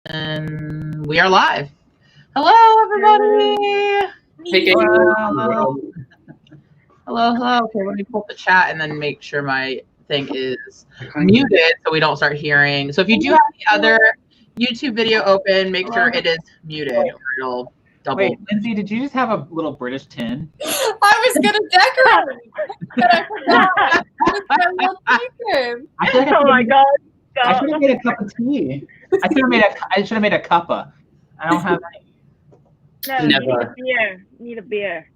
And we are live. Hello, everybody. Hey, hello. Hello. Okay, let me pull up the chat and then make sure my thing is muted so we don't start hearing. So if you do have the other YouTube video open, make sure it is muted or it'll double. Wait, Lindsay, did you just have a little British tin? I was gonna decorate, but I forgot. It's my little chicken. Oh my god! I should have made a cup of tea. I should have made a cuppa. I don't have any. No, Never. Need a beer.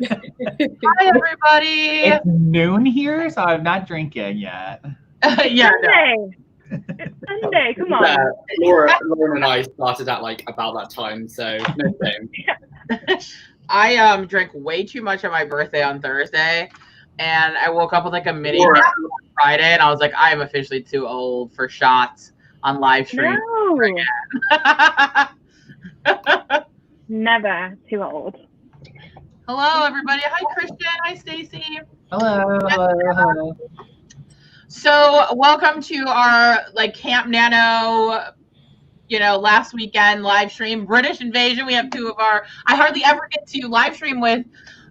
Hi, everybody. It's noon here, so I'm not drinking yet. Yeah. Sunday. It's Sunday. Come on. Lauren and I started at like about that time, so no shame. I drank way too much on my birthday on Thursday, and I woke up with like a mini on Friday, and I was like, I am officially too old for shots on live stream. No. Never too old. Hello, everybody. Hi, Christian. Hi, Stacy. Hello. So, welcome to our Camp NaNo, last weekend live stream, British Invasion. We have two of our. I hardly ever get to live stream with,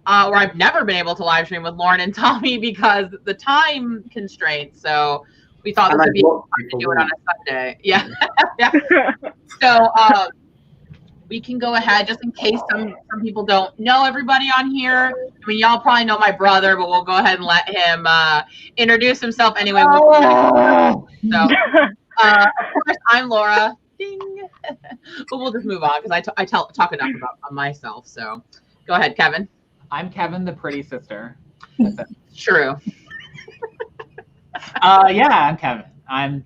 or I've never been able to live stream with Lauren and Tommy because the time constraints. So we thought this would be fun to do it on a Sunday. Yeah. Yeah. So we can go ahead just in case some people don't know everybody on here. I mean, y'all probably know my brother, but we'll go ahead and let him introduce himself anyway. So, of course, I'm Laura. Ding. But we'll just move on because I talk enough about myself. So go ahead, Kevin. I'm Kevin, the pretty sister. True. Yeah, I'm Kevin. I'm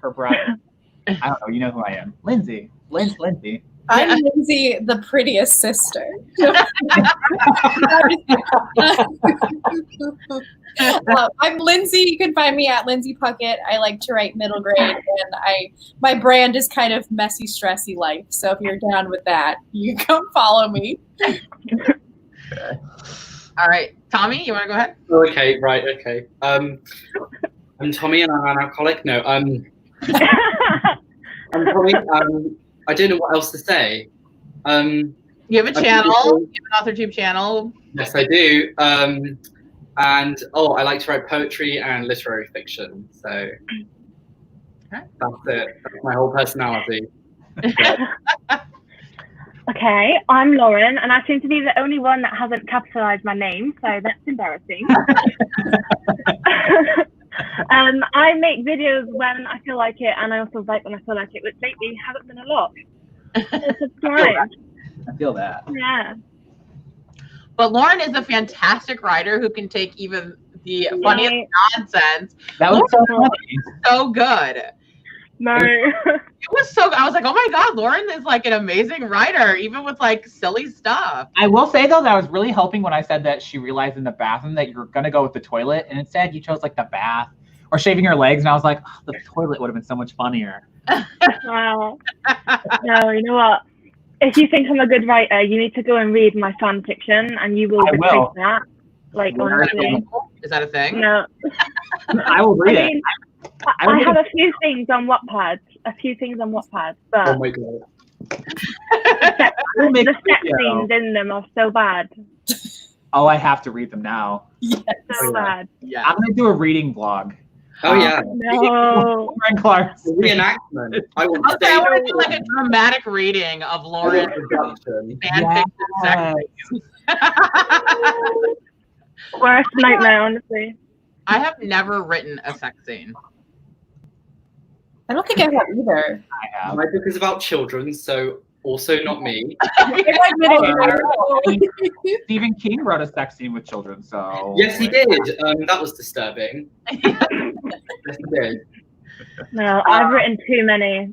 her brother. I don't know. You know who I am. Lindsay. Lindsay. I'm Lindsay, the prettiest sister. I'm Lindsay. You can find me at Lindsay Puckett. I like to write middle grade, and my brand is kind of messy, stressy life. So if you're down with that, you can come follow me. All right, Tommy, you want to go ahead? Okay, right, okay. I'm Tommy and I'm an alcoholic. No, I'm Tommy. I don't know what else to say. You have a channel. You have an AuthorTube channel. Yes, I do. And I like to write poetry and literary fiction. So that's it. That's my whole personality. Okay, I'm Lauren, and I seem to be the only one that hasn't capitalized my name, so that's embarrassing. I make videos when I feel like it, and I also write when I feel like it, which lately haven't been a lot. So subscribe. I feel that. Yeah. But Lauren is a fantastic writer who can take even the funniest nonsense. That was so funny. So good. No. It was so good. I was like, oh my God, Lauren is like an amazing writer, even with like silly stuff. I will say though, that I was really hoping when I said that she realized in the bathroom that you were gonna go with the toilet, and instead you chose like the bath or shaving her legs, and I was like, oh, the toilet would have been so much funnier. Wow. No, you know what? If you think I'm a good writer, you need to go and read my fan fiction, and you will replace that. Like, honestly. Is that a thing? No. I will read it. I have a few things on Wattpad. But Oh my God. the sex scenes in them are so bad. Oh, I have to read them now. Yes. So bad. Yeah. I'm gonna do a reading vlog. Oh yeah. No. Clark's Reenactment. I want to I want to do like a dramatic reading of Lauren's fan fiction. Worst nightmare, honestly. I have never written a sex scene. I don't think I have either. I have. My book is about children, so also not me. Stephen King wrote a sex scene with children, so. Yes, he did. That was disturbing. Yes, he did. No, I've written too many.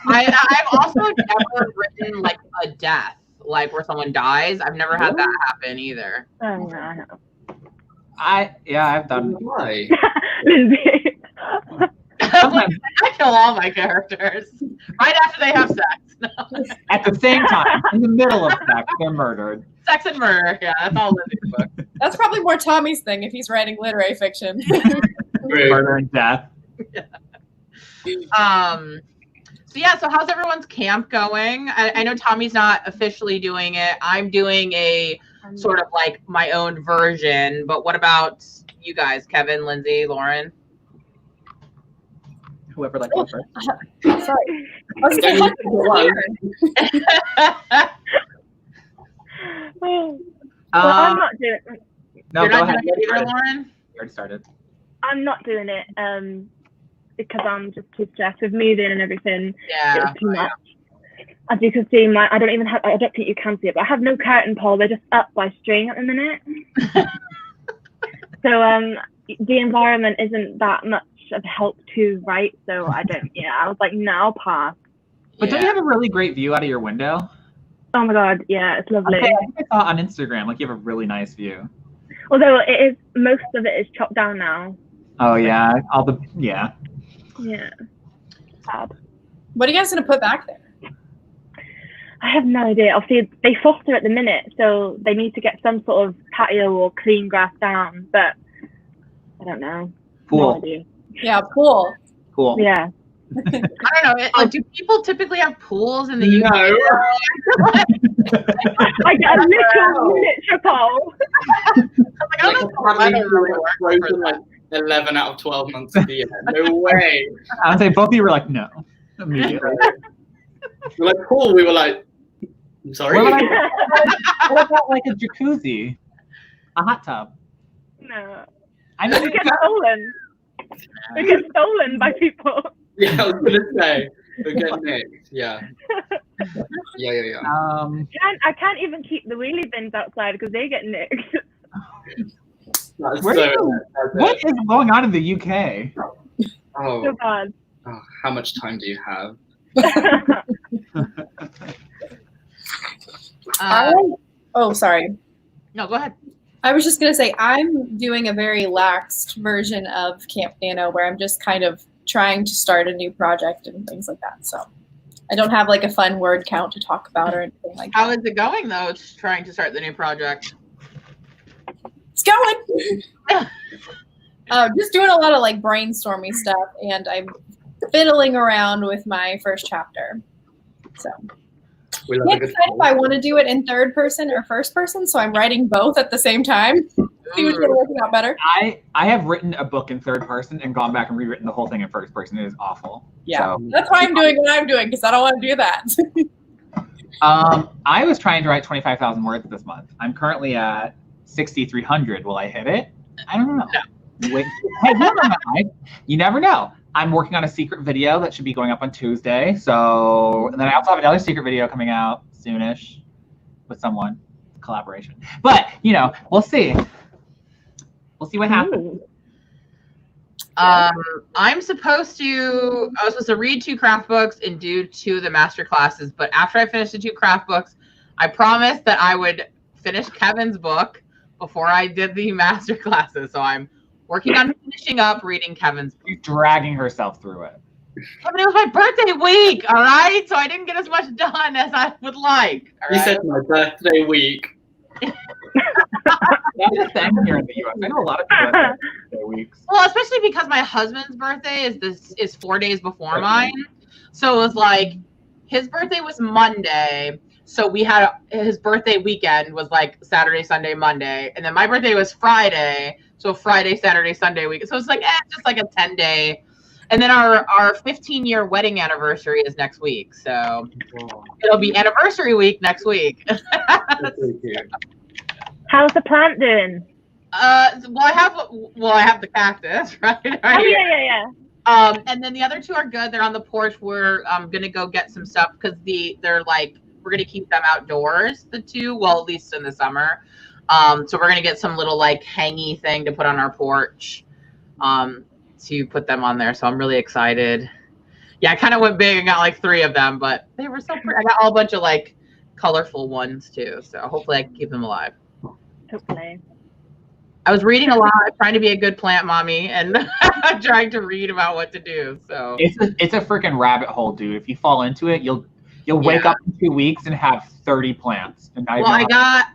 I've also never written like a death, like where someone dies. I've never had that happen either. Oh no. I've done. Why? Lindsay. I kill all my characters right after they have sex. No. At the same time, in the middle of sex, they're murdered. Sex and murder. Yeah, that's all Lindsay's book. That's probably more Tommy's thing if he's writing literary fiction. Murder and death. Yeah. So yeah, so how's everyone's camp going? I know Tommy's not officially doing it. I'm doing a sort of like my own version, but what about you guys, Kevin, Lindsay, Lauren? Whoever likes to go first. Sorry. I was gonna I'm not doing it. No, You're go not ahead. doing it either, Lauren? You already started. I'm not doing it because I'm just too stressed with moving and everything. Yeah. It's too much. As you can see, I don't think you can see it, but I have no curtain pole. They're just up by string at the minute. So the environment isn't that much of help to write. So I was like, no, I'll pass. But don't you have a really great view out of your window? Oh my God, yeah, it's lovely. Okay, I think I saw on Instagram, like you have a really nice view. Although most of it is chopped down now. Oh yeah, yeah. Yeah. Sad. What are you guys gonna put back there? I have no idea. Obviously, they foster at the minute, so they need to get some sort of patio or clean grass down. But I don't know. Pool. No idea. Yeah, pool. Cool. Yeah. I don't know. Like, do people typically have pools in the UK? I get a little miniature pole. I don't know. Frozen like 11 out of 12 months of the year. No way. I would say both of you were like, no, immediately. We're like, cool. We were like, I'm sorry. What about like a jacuzzi, a hot tub? No. I mean, We get stolen. We get stolen by people. Yeah, I was gonna say we're getting nicked. Yeah. Yeah. I can't even keep the wheelie bins outside because they get nicked. What is going on in the UK? So bad. Oh, how much time do you have? Sorry. No, go ahead. I was just gonna say I'm doing a very laxed version of Camp Nano where I'm just kind of trying to start a new project and things like that. So I don't have like a fun word count to talk about or anything like that. How is it going though? Trying to start the new project. It's going. Just doing a lot of like brainstorming stuff, and I'm fiddling around with my first chapter. So I can't decide if I want to do it in third person or first person, so I'm writing both at the same time. See which one working out better. I have written a book in third person and gone back and rewritten the whole thing in first person. It is awful. Yeah, so, that's why I'm doing what I'm doing because I don't want to do that. I was trying to write 25,000 words this month. I'm currently at 6,300. Will I hit it? I don't know. No. Wait, hey, you never know. I'm working on a secret video that should be going up on Tuesday. So, and then I also have another secret video coming out soonish with someone, collaboration. But we'll see. We'll see what happens. I was supposed to read 2 craft books and do 2 of the master classes. But after I finished the 2 craft books, I promised that I would finish Kevin's book before I did the master classes. So I'm working on finishing up reading Kevin's book. She's dragging herself through it. Kevin, it was my birthday week, all right? So I didn't get as much done as I would like. You said my birthday week. That's a thing here in the U.S. I know a lot of people have birthday weeks. Well, especially because my husband's birthday is 4 days before mine. So it was like his birthday was Monday. So we had his birthday weekend was like Saturday, Sunday, Monday. And then my birthday was Friday. So Friday, Saturday, Sunday week. So it's like, just like a 10-day. And then our 15-year wedding anniversary is next week. So it'll be anniversary week next week. How's the plant doing? I have the cactus, right? Oh, yeah. And then the other 2 are good. They're on the porch. We're gonna go get some stuff because they're like we're gonna keep them outdoors. The 2, well, at least in the summer. So we're gonna get some little like hangy thing to put on our porch. To put them on there. So I'm really excited. Yeah, I kind of went big and got like 3 of them, but they were so pretty. I got a bunch of like colorful ones too. So hopefully I can keep them alive. Hopefully. I was reading a lot, trying to be a good plant mommy and trying to read about what to do. So it's a freaking rabbit hole, dude. If you fall into it, you'll wake up in 2 weeks and have 30 plants. And I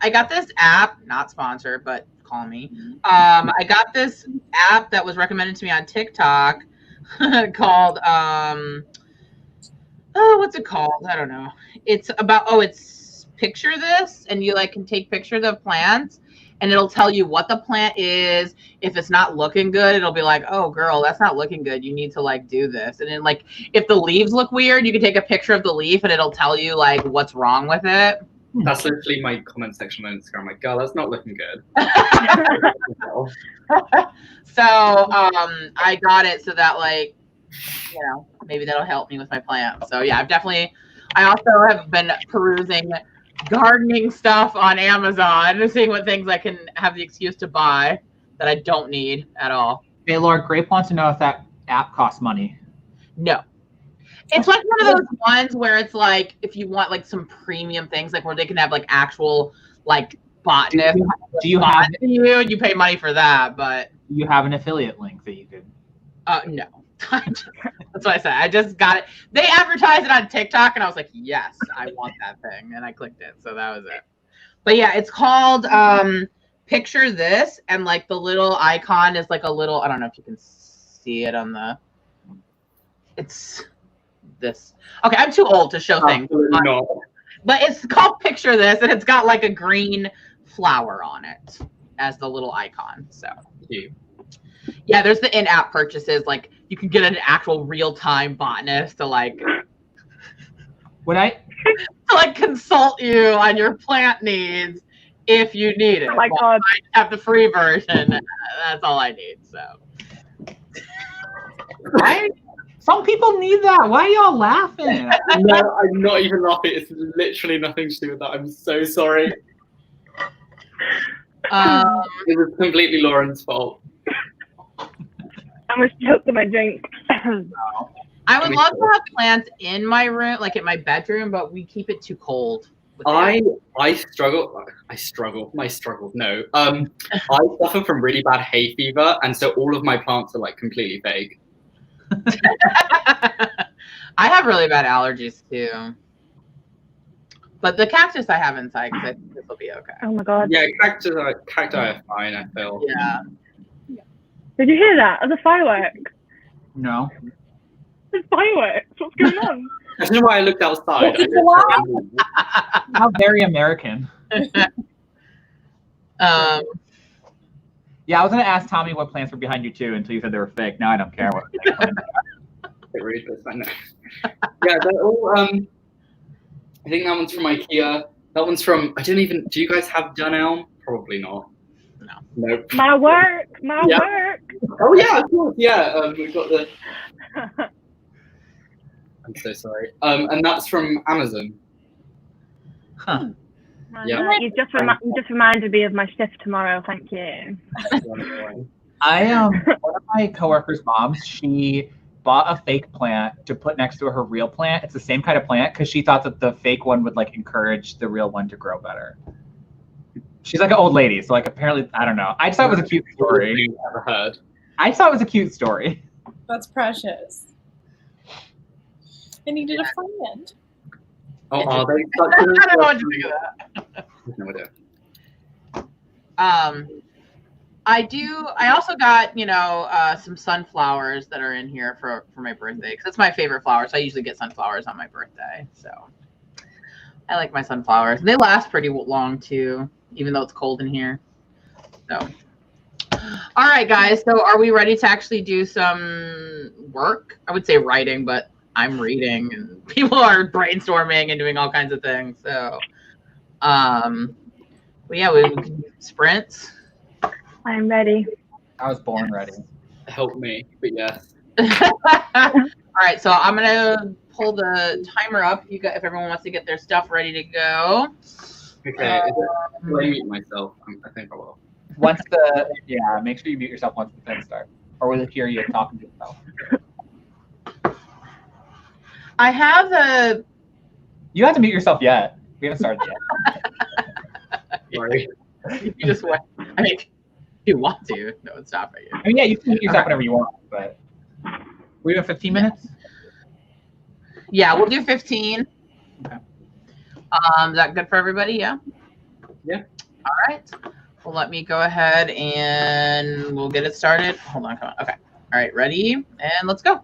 got this app, not sponsored, but call me. I got this app that was recommended to me on TikTok called what's it called? I don't know. It's about it's picture this, and you like can take pictures of plants, and it'll tell you what the plant is. If it's not looking good, it'll be like, oh girl, that's not looking good. You need to like do this. And then like if the leaves look weird, you can take a picture of the leaf and it'll tell you like what's wrong with it. That's literally my comment section on Instagram. I'm like, girl, that's not looking good. So I got it so that like, you know, maybe that'll help me with my plant. So yeah, I also have been perusing gardening stuff on Amazon, seeing what things I can have the excuse to buy that I don't need at all. Hey, Laura, Grape wants to know if that app costs money. No. It's like one of those ones where it's like if you want like some premium things, like where they can have like actual like botanists. Do you have you pay money for that, but you have an affiliate link that you could? No. That's what I said. I just got it. They advertised it on TikTok, and I was like, yes, I want that thing, and I clicked it. So that was it. But yeah, it's called Picture This, and like the little icon is like a little. I don't know if you can see it on the. It's this. Okay, I'm too old to show things. No. But it's called Picture This, and it's got like a green flower on it as the little icon. So. Cute. Yeah, there's the in-app purchases. Like you can get an actual real-time botanist to like consult you on your plant needs if you need it. Oh my God. I have the free version. That's all I need. So Some people need that. Why are y'all laughing? No, I'm not even laughing. It's literally nothing to do with that. I'm so sorry. It was completely Lauren's fault. I almost choked on my drink. I would love to have plants in my room, like in my bedroom, but we keep it too cold. I struggle. No. I suffer from really bad hay fever, and so all of my plants are like completely fake. I have really bad allergies too. But the cactus I have inside, because I think this will be okay. Oh my God. Yeah, cacti are fine, I feel. Yeah. Did you hear that? As a firework. No. There's fireworks. What's going on? I don't know why I looked outside. How very American. Um, Yeah, I was gonna ask Tommy what plants were behind you too until you said they were fake. Now I don't care what fake plants are. Bit rude, but I know. Yeah, they're all. I think that one's from IKEA. That one's from. Do you guys have Dunelm? Probably not. No. Nope. My work. Oh yeah, of course. Yeah, we've got the. I'm so sorry. And that's from Amazon. Huh. Yeah. You just reminded me of my shift tomorrow. Thank you. One of my coworkers' moms, she bought a fake plant to put next to her real plant. It's the same kind of plant because she thought that the fake one would like encourage the real one to grow better. She's like an old lady, so like apparently I don't know. I just thought it was a cute story. Never heard. I just thought it was a cute story. That's precious. I needed a friend. Oh, are they? I don't know what to think of that. No idea. I also got, some sunflowers that are in here for my birthday because it's my favorite flower. So I usually get sunflowers on my birthday. So I like my sunflowers. They last pretty long too, even though it's cold in here. So, all right, guys. So are we ready to actually do some work? I would say writing, but I'm reading and people are brainstorming and doing all kinds of things. So, we can do sprints. I'm ready. I was born ready. Help me, but yes. All right, so I'm gonna pull the timer up. If everyone wants to get their stuff ready to go. Okay. Will I mute myself? I think I will. Make sure you mute yourself once the thing starts, or we'll hear you talking to yourself. I have the. You don't have to mute yourself yet. We haven't started yet. Sorry. You just want. I mean, if you want to, no one's stopping you. I mean, yeah, you can mute yourself whenever you want, but we have 15 minutes. Yeah, we'll do 15. Okay. Is that good for everybody? Yeah. Yeah. All right. Well, let me go ahead and we'll get it started. Hold on, come on. Okay. All right, ready? And let's go.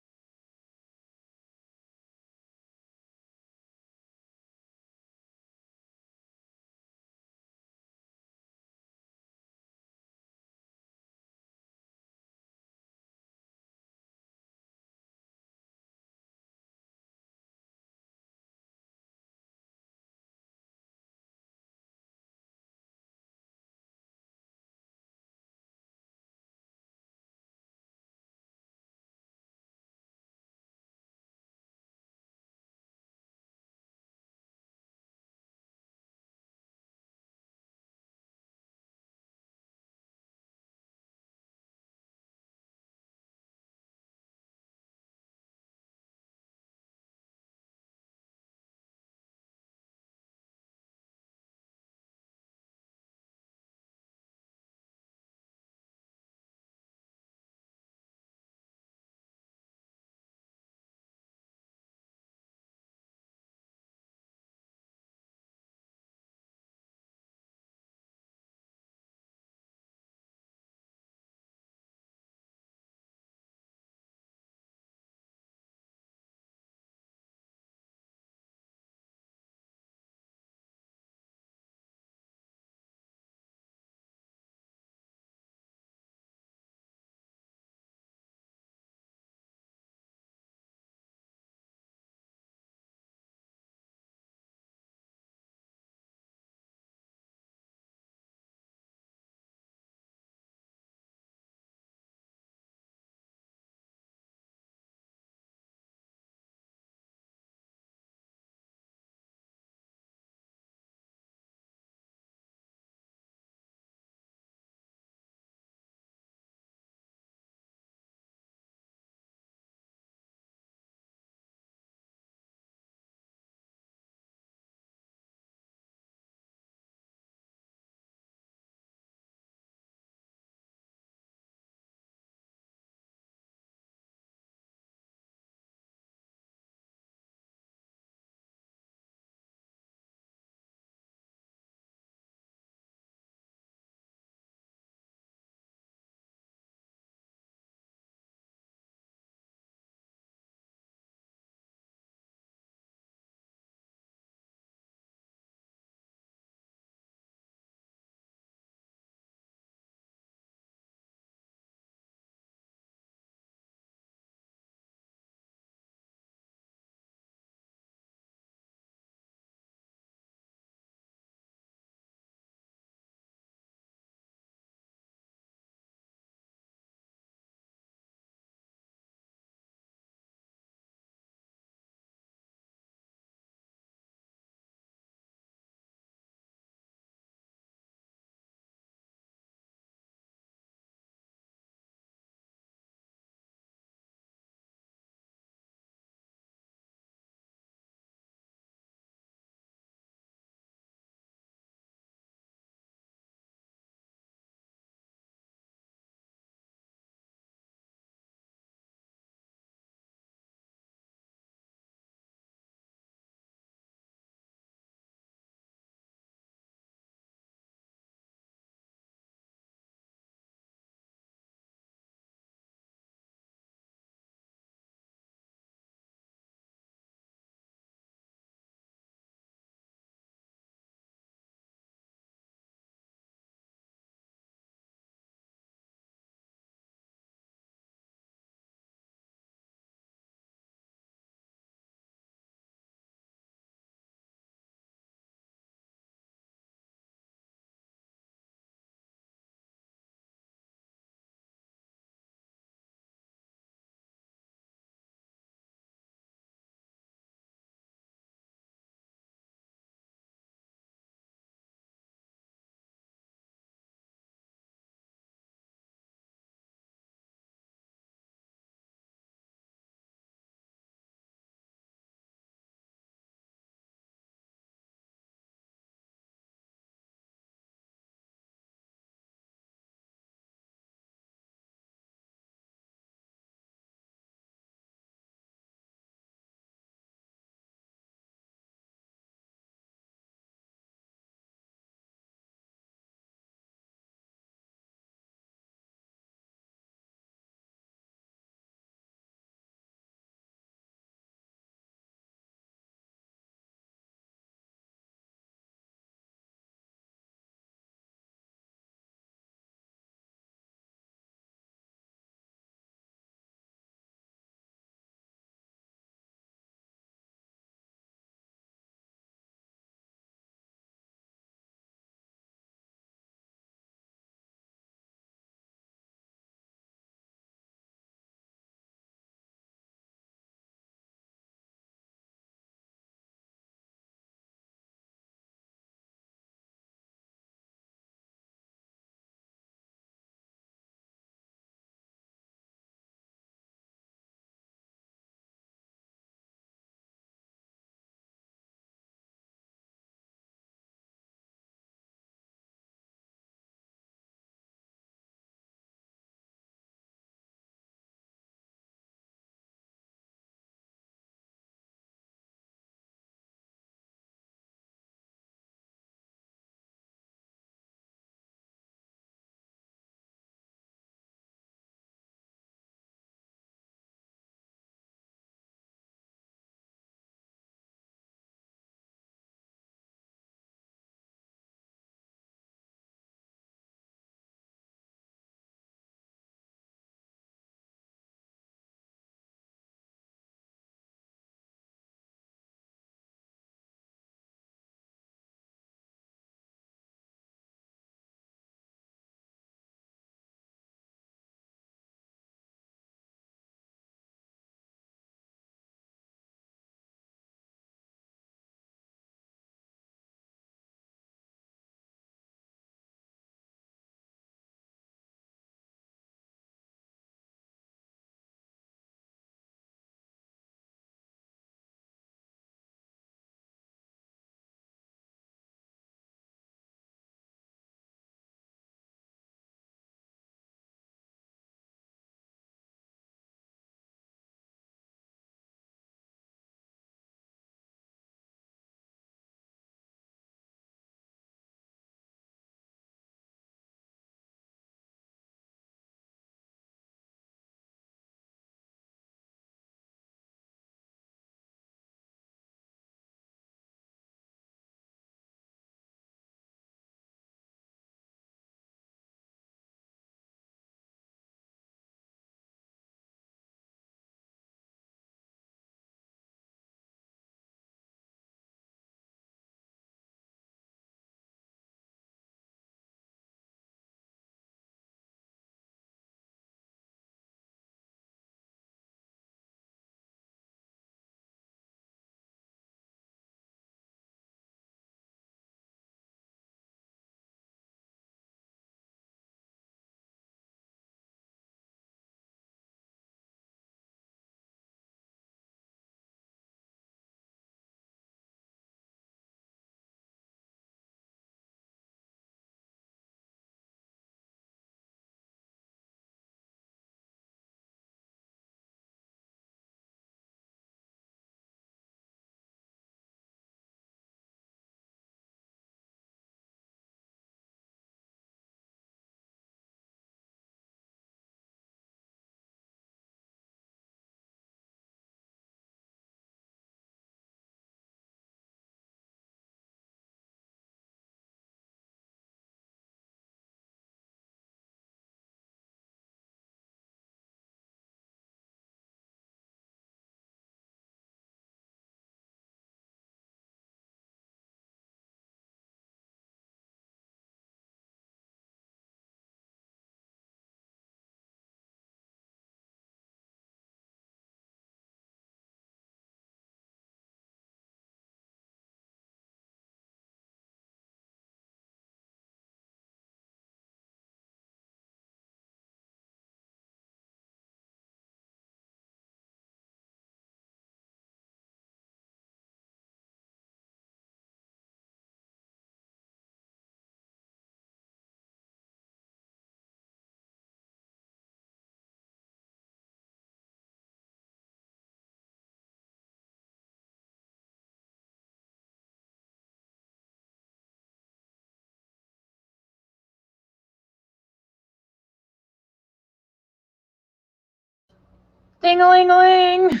Ding-a-ling-a-ling.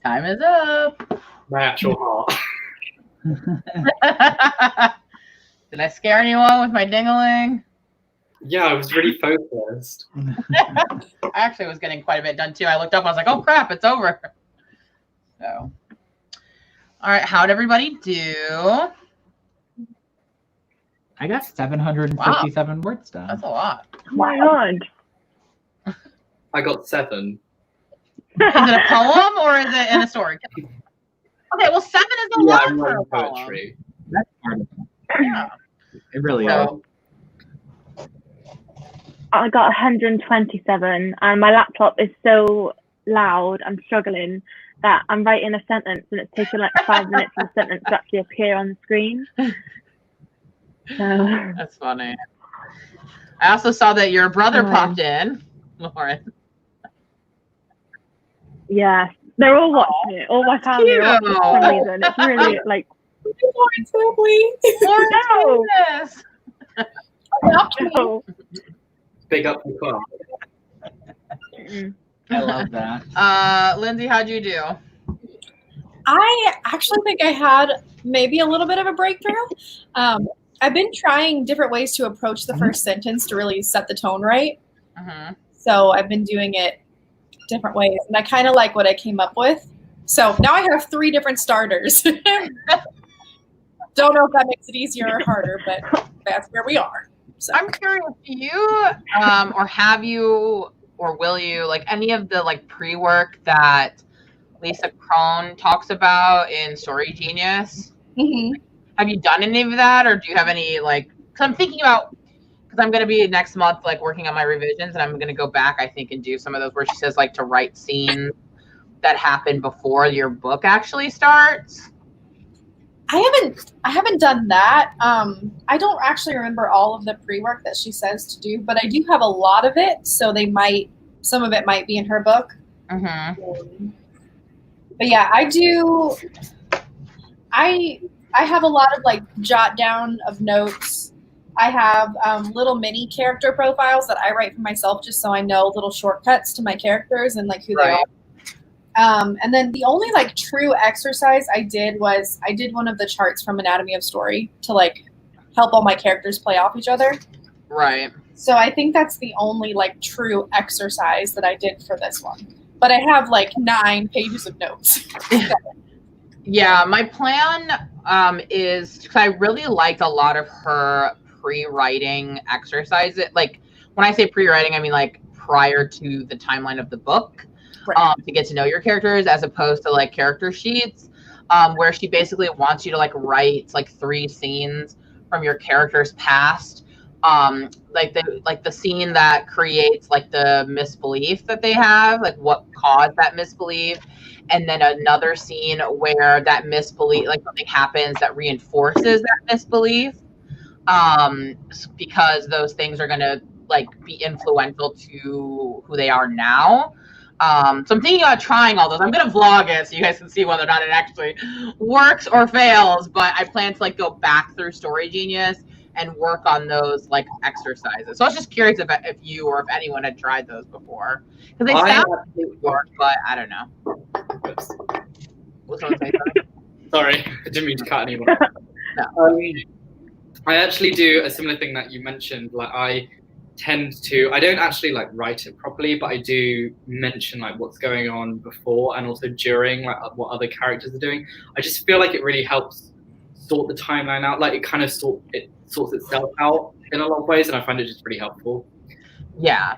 Time is up. My actual heart. Did I scare anyone with my ding-a-ling? Yeah, I was really focused. I actually was getting quite a bit done too. I looked up, I was like, oh crap, it's over. So, all right, how'd everybody do? I got 757 words done. That's a lot. Oh my god. I got 7. Is it a poem or is it in a story? Okay, well, 7 is a lot I'm for a writing poem. poetry. That's part of it. Yeah. It really is. So, I got 127, and my laptop is so loud, I'm struggling, that I'm writing a sentence and it's taking like 5 minutes for the sentence to actually appear on the screen. So that's funny. I also saw that your brother popped in, Lauren. yeah, they're all watching it. All my family are watching it for some reason. It's really like, Lauren's family. Lauren's no. Big up the club. I love that. Lindsay, how'd you do? I actually think I had maybe a little bit of a breakthrough. I've been trying different ways to approach the first sentence to really set the tone right. So I've been doing it different ways, and I kind of like what I came up with. So now I have 3 different starters. Don't know if that makes it easier or harder, but that's where we are. So I'm curious, do you, or have you, or will you, like any of the like pre-work that Lisa Krohn talks about in Story Genius? Have you done any of that, or do you have any like? Because I'm thinking about, because I'm going to be next month like working on my revisions, and I'm going to go back, I think, and do some of those where she says like to write scenes that happen before your book actually starts. I haven't done that. I don't actually remember all of the pre-work that she says to do, but I do have a lot of it, so some of it might be in her book. But yeah, I do. I have a lot of like jot down of notes. I have little mini character profiles that I write for myself, just so I know little shortcuts to my characters and like who they are. And then the only like true exercise I did was I did one of the charts from Anatomy of Story to like help all my characters play off each other. Right. So I think that's the only like true exercise that I did for this one. But I have like 9 pages of notes. Yeah, my plan is, because I really liked a lot of her pre-writing exercises. Like when I say pre-writing, I mean like prior to the timeline of the book. Right. To get to know your characters, as opposed to like character sheets, where she basically wants you to like write like 3 scenes from your character's past, like the scene that creates like the misbelief that they have, like what caused that misbelief, and then another scene where that misbelief, like something happens that reinforces that misbelief, because those things are gonna like be influential to who they are now. So I'm thinking about trying all those. I'm going to vlog it so you guys can see whether or not it actually works or fails, but I plan to like go back through Story Genius and work on those like exercises. So I was just curious if you or if anyone had tried those before, because they sound like they would work, but I don't know. Was someone say something? Sorry, I didn't mean to cut anyone. No. I actually do a similar thing that you mentioned. Like I don't actually like write it properly, but I do mention like what's going on before and also during, like what other characters are doing. I just feel like it really helps sort the timeline out. Like it kind of sorts itself out in a lot of ways, and I find it just pretty helpful. Yeah,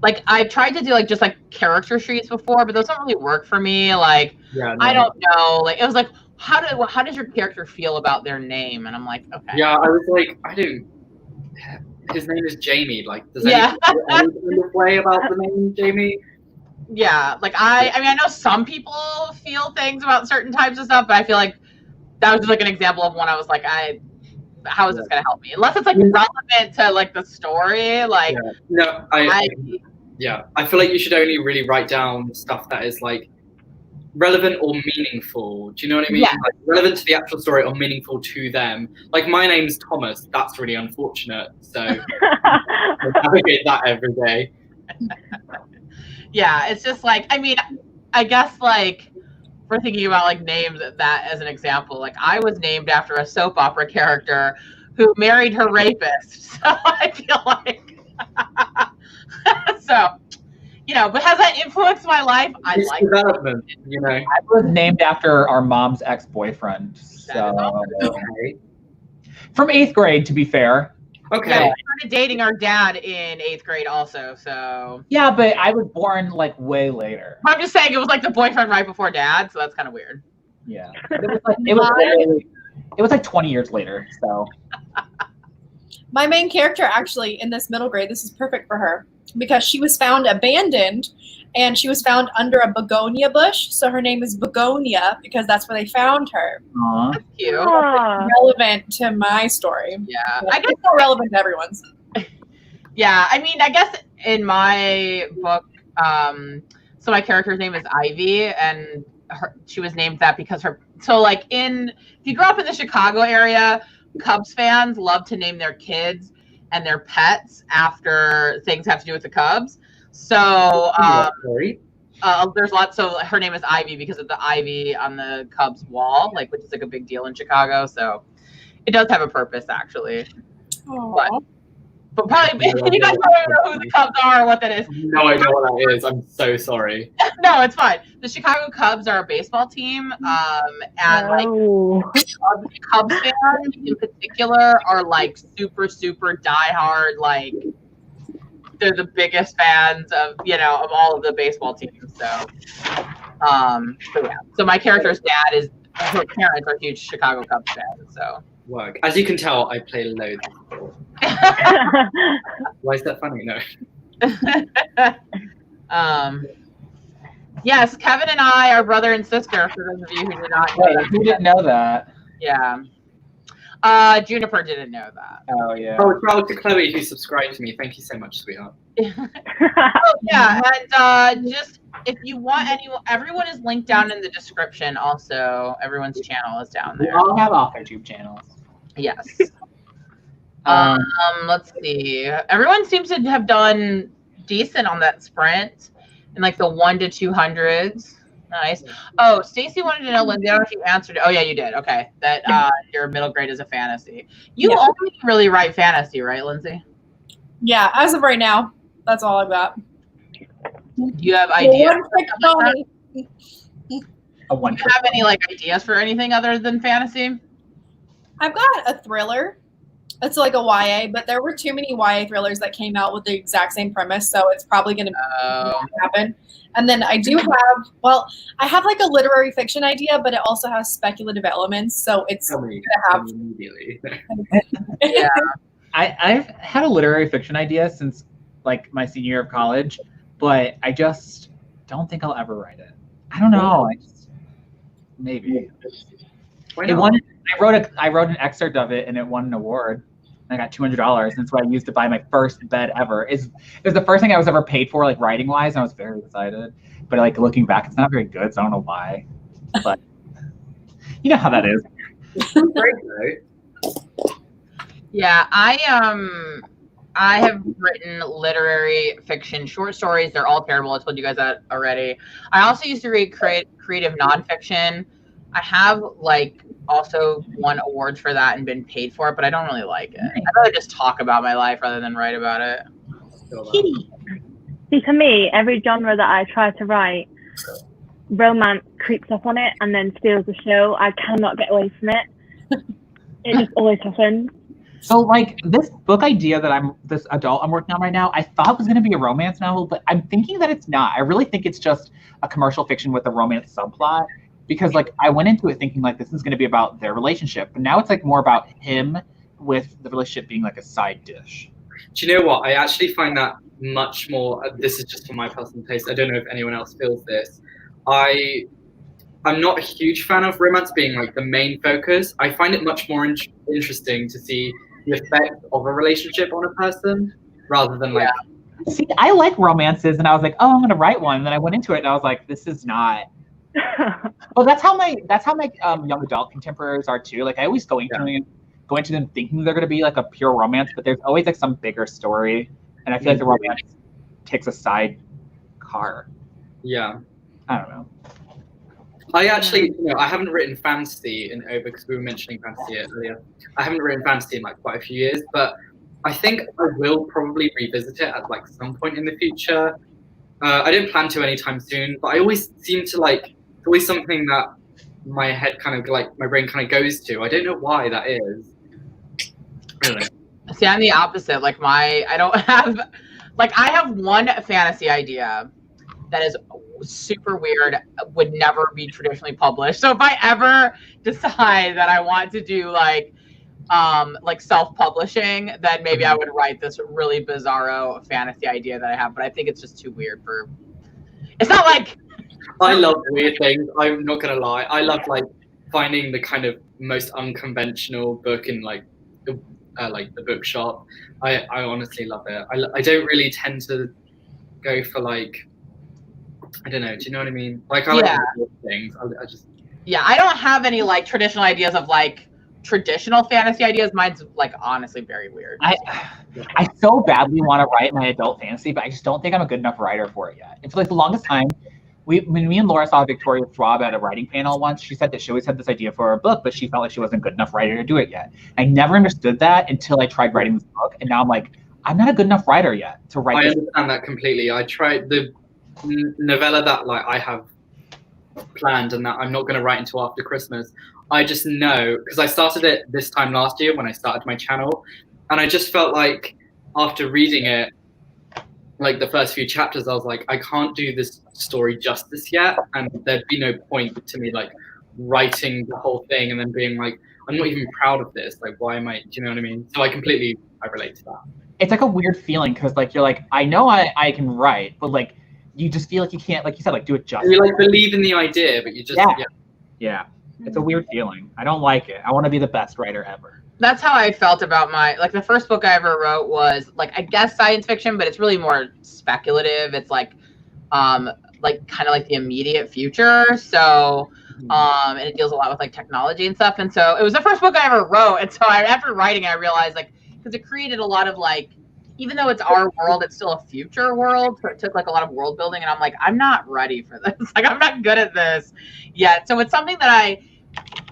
like I've tried to do like just like character sheets before, but those don't really work for me. Like I don't know. Like it was like how does your character feel about their name? And I'm like, okay. Yeah, I was like, I don't. His name is Jamie. Like, does anyone feel any kind of way about the name Jamie? Yeah, like I mean, I know some people feel things about certain types of stuff, but I feel like that was just like an example of one I was like, how is this going to help me? Unless it's like relevant to like the story, like. Yeah. No, I feel like you should only really write down stuff that is like relevant or meaningful. Do you know what I mean? Yeah. Like relevant to the actual story or meaningful to them. Like my name's Thomas. That's really unfortunate. So I navigate that every day. Yeah, it's just like, I mean, I guess like we're thinking about like names that as an example. Like I was named after a soap opera character who married her rapist. So I feel like so, you know, but has that influenced my life? I It's like development, you know. I was named after our mom's ex-boyfriend. So Okay. from 8th grade, to be fair. Okay. Yeah, I started dating our dad in 8th grade also, so. Yeah, but I was born like way later. I'm just saying it was like the boyfriend right before dad, so that's kind of weird. Yeah. It was like 20 years later, so. My main character actually in this middle grade, this is perfect for her because she was found abandoned and she was found under a begonia bush. So her name is Begonia because that's where they found her. Aww. That's cute. Relevant to my story. Yeah. I guess not relevant to everyone's. Yeah, I mean, I guess in my book, so my character's name is Ivy, and she was named that because if you grew up in the Chicago area, Cubs fans love to name their kids and their pets after things have to do with the Cubs. So there's lots. So her name is Ivy because of the ivy on the Cubs wall, like which is like a big deal in Chicago. So it does have a purpose actually. But probably you guys don't know who the Cubs are or what that is. No idea what that is. I'm so sorry. No, it's fine. The Chicago Cubs are a baseball team, and like Cubs fans in particular are like super, super diehard. Like they're the biggest fans of all of the baseball teams. So yeah. So my character's dad her parents are huge Chicago Cubs fans. So. Work. As you can tell, I play loads of sports. Why is that funny? No. Yes, Kevin and I are brother and sister, for those of you who did not know that. Who didn't know that? Yeah. Juniper didn't know that. Oh, yeah. Oh, shout out to Chloe who subscribed to me. Thank you so much, sweetheart. Yeah, and just if you want everyone is linked down in the description also. Everyone's channel is down there. We all have off YouTube channels. Yes. Let's see. Everyone seems to have done decent on that sprint in like the 1 to 200s. Nice. Oh, Stacy wanted to know, Lindsay, I don't know if you answered it. Oh, yeah, you did. Okay. That your middle grade is a fantasy. You only really write fantasy, right, Lindsay? Yeah, as of right now, that's all I've got. Do you have ideas? Do you have any ideas for anything other than fantasy? I've got a thriller. It's like a YA, but there were too many YA thrillers that came out with the exact same premise, so it's probably going to happen. And then I do have, I have like a literary fiction idea, but it also has speculative elements, so it's going to have. Immediately. Yeah. I've had a literary fiction idea since like my senior year of college, but I just don't think I'll ever write it. I don't know. Maybe. I wrote an excerpt of it and it won an award. And I got $200. That's what I used to buy my first bed ever. It was the first thing I was ever paid for, like writing wise, and I was very excited. But like looking back, it's not very good, so I don't know why. But you know how that is. Yeah, I have written literary fiction, short stories. They're all terrible. I told you guys that already. I also used to read creative nonfiction. I have also won awards for that and been paid for it, but I don't really like it. I'd rather just talk about my life rather than write about it. See, for me, every genre that I try to write, romance creeps up on it and then steals the show. I cannot get away from it. It just always happens. So like this book idea that this adult I'm working on right now, I thought was going to be a romance novel, but I'm thinking that it's not. I really think it's just a commercial fiction with a romance subplot. Because I went into it thinking this is going to be about their relationship, but now it's more about him with the relationship being a side dish. Do you know what? I actually find that much more. This is just for my personal taste. I don't know if anyone else feels this. I'm not a huge fan of romance being the main focus. I find it much more interesting to see the effect of a relationship on a person rather than See, I like romances, and I was like, oh, I'm going to write one. And then I went into it, and I was like, this is not. Well, that's how my young adult contemporaries are too. I always go into them thinking they're going to be a pure romance, but there's always some bigger story, and I feel like the romance takes a side car. Yeah. I don't know. I actually, I haven't written fantasy in over, because we were mentioning fantasy earlier. I haven't written fantasy in like quite a few years, but I think I will probably revisit it at like some point in the future. I don't plan to anytime soon, but I always seem to like, it's always something that my head kind of like, my brain kind of goes to. I don't know why that is. I don't know. See, I'm the opposite. Like I don't have, like I have one fantasy idea that is super weird, would never be traditionally published. So if I ever decide that I want to do like self-publishing, then maybe I would write this really bizarro fantasy idea that I have. But I think it's just too weird for. It's not like. I love weird things. I'm not gonna lie. I love like finding the kind of most unconventional book in like the bookshop. I honestly love it. I don't really tend to go for like, I don't know. Do you know what I mean? Like I like things. I just. Yeah, I don't have any like traditional ideas of like traditional fantasy ideas. Mine's like honestly very weird. I so badly want to write my adult fantasy, but I just don't think I'm a good enough writer for it yet. It's like the longest time. When me and Laura saw Victoria Throb at a writing panel once, she said that she always had this idea for a book, but she felt like she wasn't a good enough writer to do it yet. I never understood that until I tried writing this book, and now I'm like, I'm not a good enough writer yet to write. I understand that completely. I tried the novella that like I have planned and that I'm not going to write until after Christmas. I just know, because I started it this time last year when I started my channel, and I just felt like after reading it, like the first few chapters, I was like, I can't do this story justice yet, and there'd be no point to me like writing the whole thing and then being like, I'm not even proud of this. Like, why am I? Do you know what I mean? So I relate to that. It's like a weird feeling because like you're like, I know I can write, but like you just feel like you can't, like you said, like do it justice. You like believe in the idea, but you just yeah. It's a weird feeling. I don't like it. I want to be the best writer ever. That's how I felt about the first book I ever wrote was like, I guess science fiction, but it's really more speculative. It's like kind of like the immediate future. So, and it deals a lot with like technology and stuff. And so it was the first book I ever wrote. And so after writing it, I realized like, because it created a lot of like, even though it's our world, it's still a future world. So it took like a lot of world building. And I'm like, I'm not ready for this. Like, I'm not good at this yet. So it's something that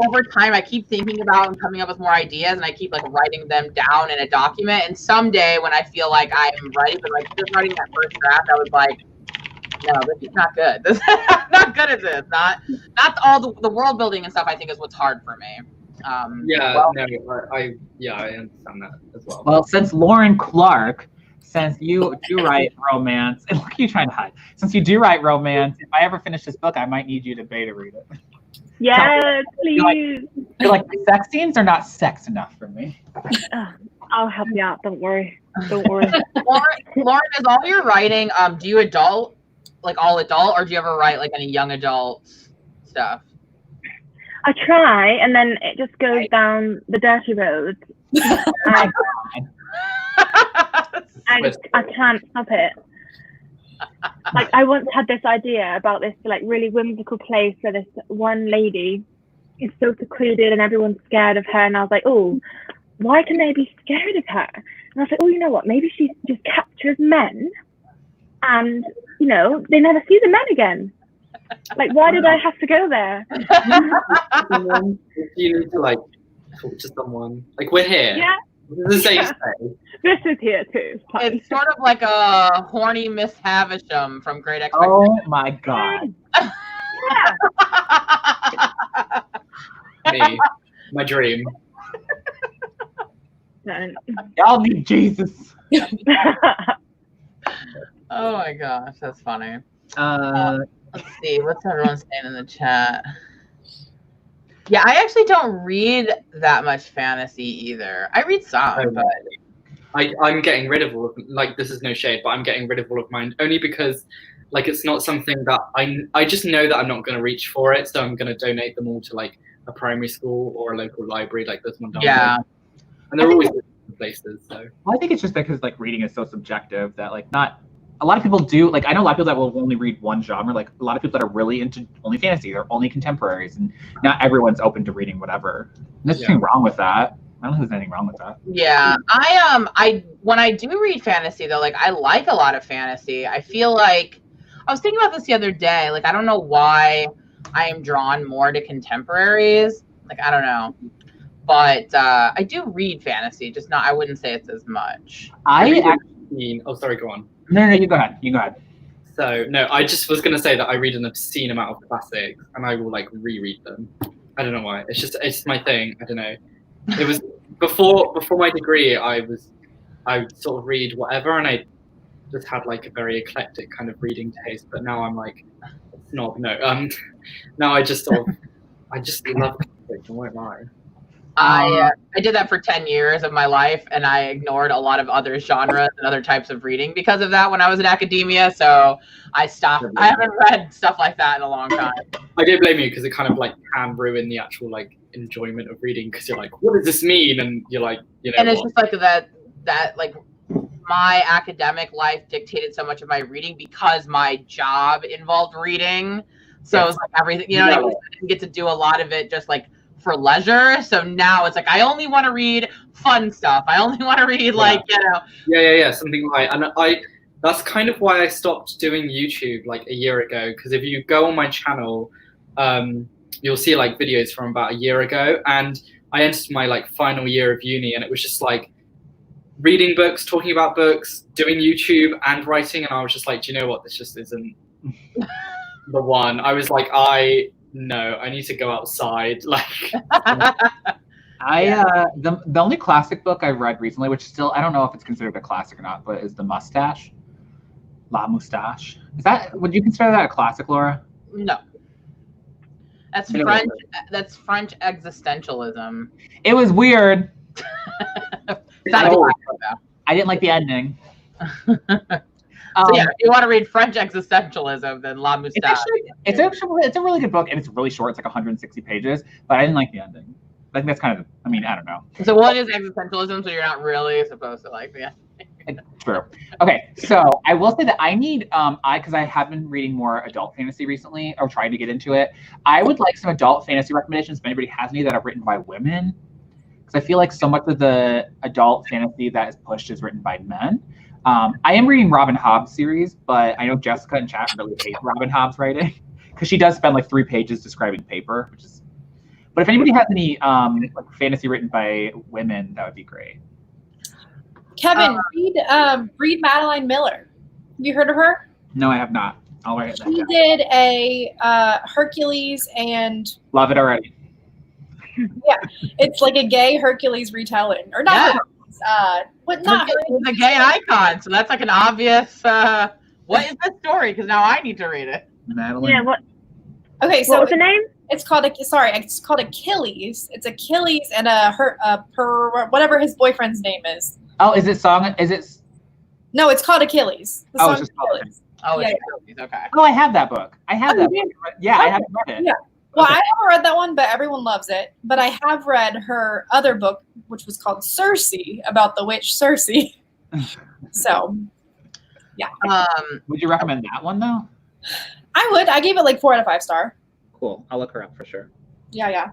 over time, I keep thinking about and coming up with more ideas, and I keep like writing them down in a document. And someday when I feel like I'm ready, but like just writing that first draft, I was like, no, this is not good. I'm not good at this. Not all the world building and stuff, I think is what's hard for me. I understand that as well. Well, since Lauren Clark, since you do write romance, and look at you trying to hide. Since you do write romance, if I ever finish this book, I might need you to beta read it. Yes, please. You're like the sex scenes are not sex enough for me. I'll help you out. Don't worry. Lauren, is all your writing, do you all adult, or do you ever write like any young adult stuff? I try, and then it just goes down the dirty road. I can't stop it. Like I once had this idea about this like really whimsical place where this one lady is so secluded and everyone's scared of her, and I was like, oh, why can they be scared of her? And I was like, oh, you know what, maybe she just captures men and they never see the men again. Like, why did I have to go there? You need to like talk to someone. Like, we're here. Yeah. This is a safe space. This is here too. It's sort of like a horny Miss Havisham from Great Expectations. Oh my god. Me, my dream. Y'all need Jesus. Oh my gosh, that's funny. Let's see, what's everyone saying in the chat? Yeah, I actually don't read that much fantasy either. I read some, but I'm getting rid of all of, like, this is no shade, but I'm getting rid of all of mine only because like it's not something that I just know that I'm not going to reach for it, so I'm going to donate them all to like a primary school or a local library like this one down there. And they're always different places. So I think it's just because like reading is so subjective that like not a lot of people do, like I know a lot of people that will only read one genre, like a lot of people that are really into only fantasy or only contemporaries, and not everyone's open to reading whatever. There's nothing wrong with that. I don't think there's anything wrong with that. Yeah, I when I do read fantasy though, like I like a lot of fantasy. I feel like I was thinking about this the other day. Like, I don't know why I am drawn more to contemporaries. Like, I don't know. But I do read fantasy, just not, I wouldn't say it's as much. Sorry, go on. No, you go ahead. You go ahead. So, no, I just was going to say that I read an obscene amount of classics, and I will, like, reread them. I don't know why. It's my thing. I don't know. It was, before my degree, I would sort of read whatever, and I just had, like, a very eclectic kind of reading taste, but now I'm, like, snob. No, now I just sort of, I just love classics, I won't lie. I did that for 10 years of my life, and I ignored a lot of other genres and other types of reading because of that when I was in academia. So I stopped. I haven't read stuff like that in a long time. I don't blame you, because it kind of like can ruin the actual like enjoyment of reading, because you're like, what does this mean? And you're like, you know. And it's just like that like my academic life dictated so much of my reading because my job involved reading. So it was like everything, you know, like, I didn't get to do a lot of it just like for leisure. So now it's like I only want to read fun stuff. I only want to read like, you know. Yeah, something like, and that's kind of why I stopped doing YouTube like a year ago, because if you go on my channel, you'll see like videos from about a year ago, and I entered my like final year of uni, and it was just like reading books, talking about books, doing YouTube and writing, and I was just like, do you know what, this just isn't the one. I was like, no, I need to go outside. Like, the only classic book I've read recently, which still I don't know if it's considered a classic or not, but is The Mustache. La Moustache. Would you consider that a classic, Laura? No. That's French. That's French existentialism. It was weird. I didn't like the ending. So yeah, if you want to read French existentialism, then La Moustache. It's a really good book, and it's really short. It's like 160 pages, but I didn't like the ending. I think that's kind of, I don't know. So what is existentialism? So you're not really supposed to like the ending. True. Okay, so I will say that I need, because I have been reading more adult fantasy recently, or trying to get into it. I would like some adult fantasy recommendations if anybody has any that are written by women, because I feel like so much of the adult fantasy that is pushed is written by men. I am reading Robin Hobb's series, but I know Jessica in chat really hates Robin Hobb's writing, because she does spend like 3 pages describing paper, which is. But if anybody has any like fantasy written by women, that would be great. Kevin, read Madeline Miller. Have you heard of her? No, I have not. I'll write it down. She did a Hercules and. Love it already. Yeah, it's like a gay Hercules retelling, or not. Yeah. Hercules, not Hercules is a gay icon, so that's like an obvious. What is this story? Because now I need to read it. Madeline. Yeah. What? Okay, so what was the name? It's called Achilles. It's Achilles and whatever his boyfriend's name is. Oh, is it song? Is it? No, it's called Achilles. The Oh, song it's just called Achilles. Oh, it's Yeah. Hercules. Okay. Oh, I have that book. I have that book. Yeah, I haven't read it. Yeah. Well, Okay. I haven't read that one, but everyone loves it. But I have read her other book, which was called Circe, about the witch Circe. So, yeah. Would you recommend that one though? I would. I gave it like 4 out of 5 star. Cool. I'll look her up for sure. Yeah.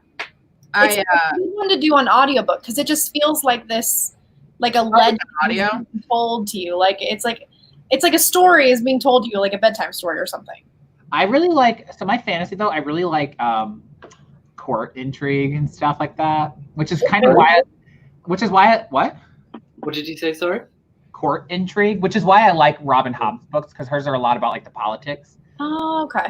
I It's a good one to do on audiobook, because it just feels like this, like a legend audio told to you. Like it's like a story is being told to you, like a bedtime story or something. I really like, so my fantasy though, I really like court intrigue and stuff like that, which is kind of why, what? What did you say, sorry? Court intrigue, which is why I like Robin Hobb's books, because hers are a lot about like the politics. Oh, okay.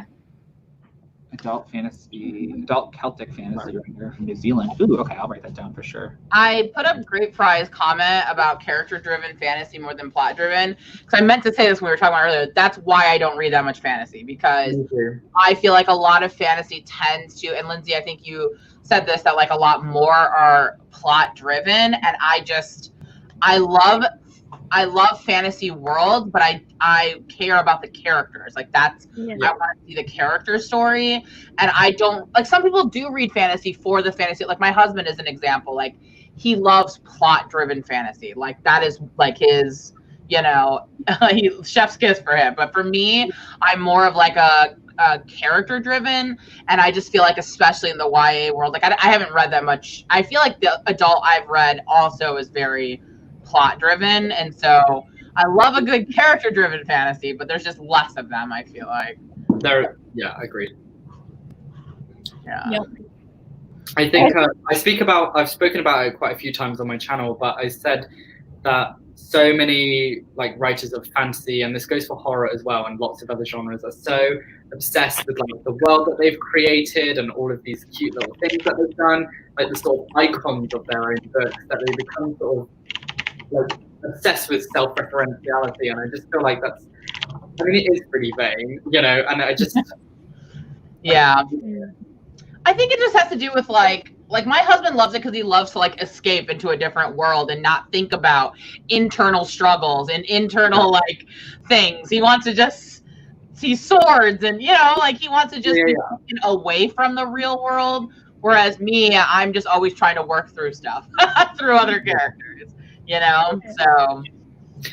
Adult Celtic fantasy right here from New Zealand. Ooh, okay, I'll write that down for sure. I put up Great Fry's comment about character-driven fantasy more than plot-driven, because I meant to say this when we were talking about earlier. That's why I don't read that much fantasy, because I feel like a lot of fantasy tends to, and Lindsay, I think you said this, that like a lot more are plot-driven, and I love fantasy world, but I care about the characters. Like that's, I want to see the character story. And I don't, like some people do read fantasy for the fantasy. Like my husband is an example. Like he loves plot driven fantasy. Like that is like his, chef's kiss for him. But for me, I'm more of like a character driven. And I just feel like, especially in the YA world, like I haven't read that much. I feel like the adult I've read also is very plot driven, and so I love a good character-driven fantasy, but there's just less of them, I feel like. Yeah, agreed. Yeah. Yep. I think I've spoken about it quite a few times on my channel, but I said that so many like writers of fantasy, and this goes for horror as well, and lots of other genres, are so obsessed with like the world that they've created and all of these cute little things that they've done, like the sort of icons of their own books, that they become sort of like obsessed with self-referentiality. And I just feel like that's, I mean, it is pretty vain, you know, and I just Yeah. I think it just has to do with like my husband loves it because he loves to like escape into a different world and not think about internal struggles and internal like things. He wants to just see swords and, you know, like he wants to just be taken away from the real world. Whereas me, I'm just always trying to work through stuff through other characters, you know? So.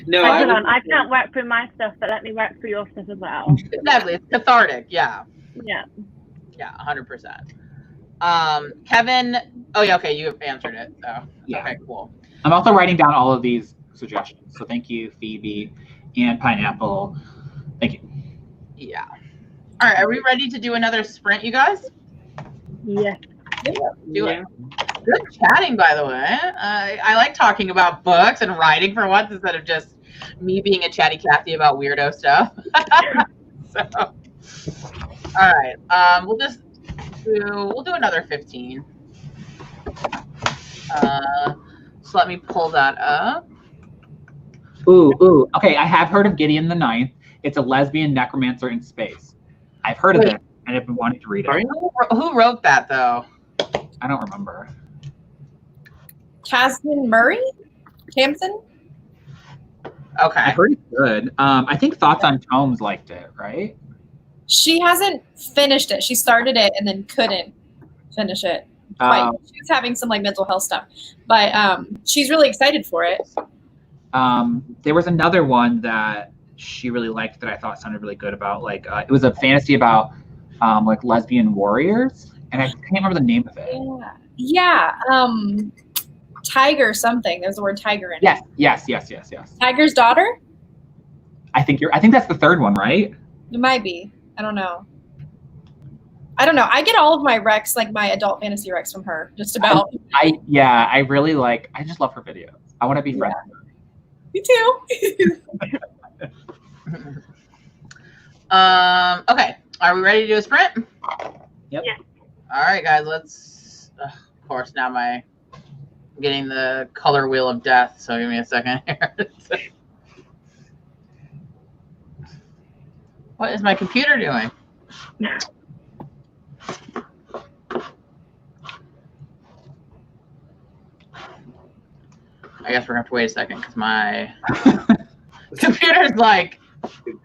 no, Hold on, I can't work through my stuff, but let me work through your stuff as well. Exactly. It's cathartic. Yeah. Yeah. Yeah, 100%. Kevin, oh yeah, okay, you have answered it. So Yeah. Okay, cool. I'm also writing down all of these suggestions. So thank you, Phoebe and Pineapple. Thank you. Yeah. All right, are we ready to do another sprint, you guys? Yes. Do it. Good chatting, by the way. I like talking about books and writing for once instead of just me being a chatty Cathy about weirdo stuff. So, all right, we'll do another 15. So let me pull that up. Ooh. Okay, I have heard of Gideon the Ninth. It's a lesbian necromancer in space. I've heard of it, and I've been wanting to read it. Who wrote that though? I don't remember. Casman Murray? Campson? Okay. I heard it's good. I think Thoughts on Tomes liked it, right? She hasn't finished it. She started it and then couldn't finish it. She was having some like mental health stuff, but she's really excited for it. There was another one that she really liked that I thought sounded really good about. Like it was a fantasy about like lesbian warriors, and I can't remember the name of it. Yeah. Tiger something. There's the word tiger in it. Yes. Tiger's Daughter? I think that's the third one, right? It might be. I don't know. I get all of my recs, like my adult fantasy recs, from her. Just about. I really like. I just love her videos. I want to be friends with her. Me too. Okay. Are we ready to do a sprint? Yep. Yeah. All right, guys. Let's. Of course, now I'm getting the color wheel of death. So give me a second here. What is my computer doing? I guess we're gonna have to wait a second because my computer's like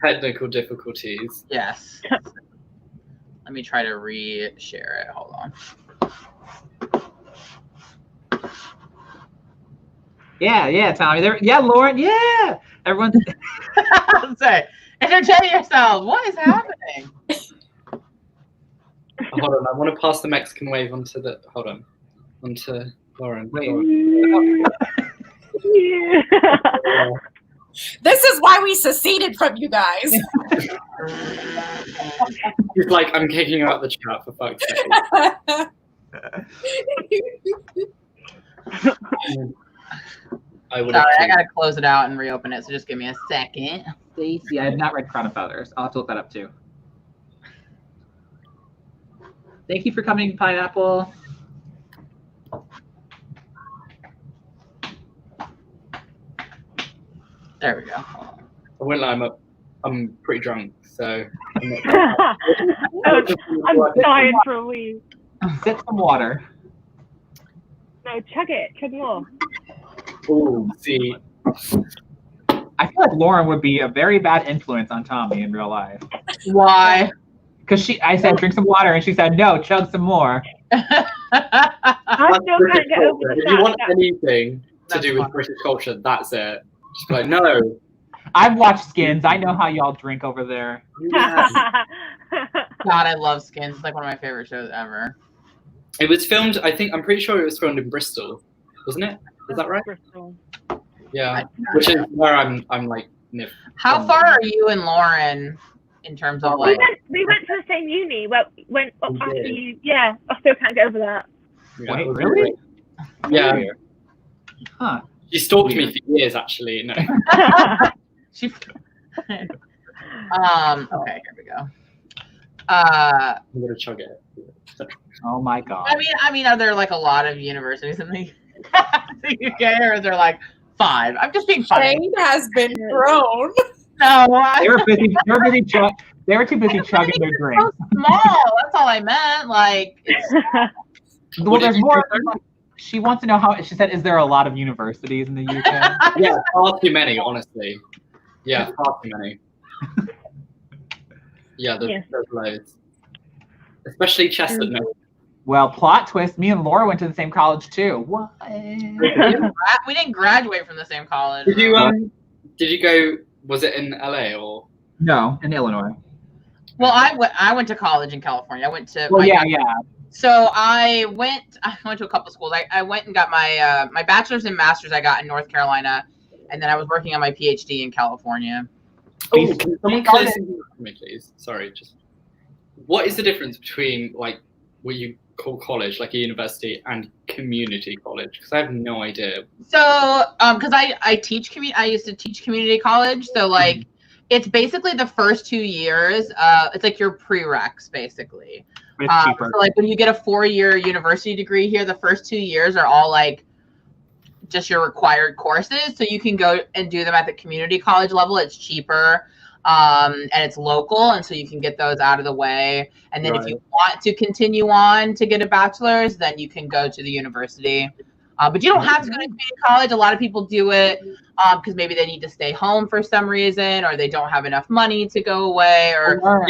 technical difficulties. Yes. Let me try to re-share it. Hold on. Yeah, Tommy. Lauren. Yeah, everyone's. Say, entertain yourselves. What is happening? Hold on, I want to pass the Mexican wave onto Lauren. Yeah. This is why we seceded from you guys. He's like, I'm kicking you out the chat for fuck's sake. I gotta close it out and reopen it, so just give me a second. Stacy, I have not read Crown of Feathers. I'll have to look that up too. Thank you for coming, Pineapple. There we go. I won't lie, I'm pretty drunk, so I'm dying for a wee. Sip some water. No, chug more. Oh, see. I feel like Lauren would be a very bad influence on Tommy in real life. Why? Because I said drink some water, and she said no, chug some more. I still can't get over the If you want anything to do with British culture, that's it. Just be like, no. I've watched Skins. I know how y'all drink over there. Yes. God, I love Skins. It's like one of my favorite shows ever. It was filmed, I'm pretty sure it was filmed in Bristol, wasn't it? Is that right? Bristol. Yeah, which is where I'm like. How far are you and Lauren in terms of like? We went to the same uni. Well, after you, yeah, I still can't get over that. Yeah, wait, really? Yeah. Huh. She stalked me for years, actually. No. She. Okay, here we go. I'm gonna chug it. Oh my god. I mean, are there like a lot of universities in the UK, or are there like 5? I'm just being funny. Shade has been thrown. No, They were too busy chugging their drink. so small. That's all I meant. Like, Well, there's more. She wants to know how. She said, "Is there a lot of universities in the UK?" Yeah, far too many, honestly. Yeah, far too many. Yeah, there's loads. Especially Chester. No. Well, plot twist. Me and Laura went to the same college too. What? we didn't graduate from the same college. Did you? Did you go? Was it in LA or? No, in Illinois. Well, I went to college in California. I went to. Well, yeah. So I went to a couple schools. I went and got my my bachelor's and master's I got in North Carolina, and then I was working on my PhD in California. Oh, can someone clear something up for me, please? Sorry, just what is the difference between like what you call college, like a university, and community college? Because I have no idea. So, because I teach I used to teach community college. So like, it's basically the first 2 years. It's like your prereqs basically. But it's cheaper. So like when you get a 4-year university degree here, the first 2 years are all like just your required courses. So you can go and do them at the community college level. It's cheaper. And it's local, and so you can get those out of the way. And then if you want to continue on to get a bachelor's, then you can go to the university. But you don't have to go to community college. A lot of people do it because maybe they need to stay home for some reason, or they don't have enough money to go away, or want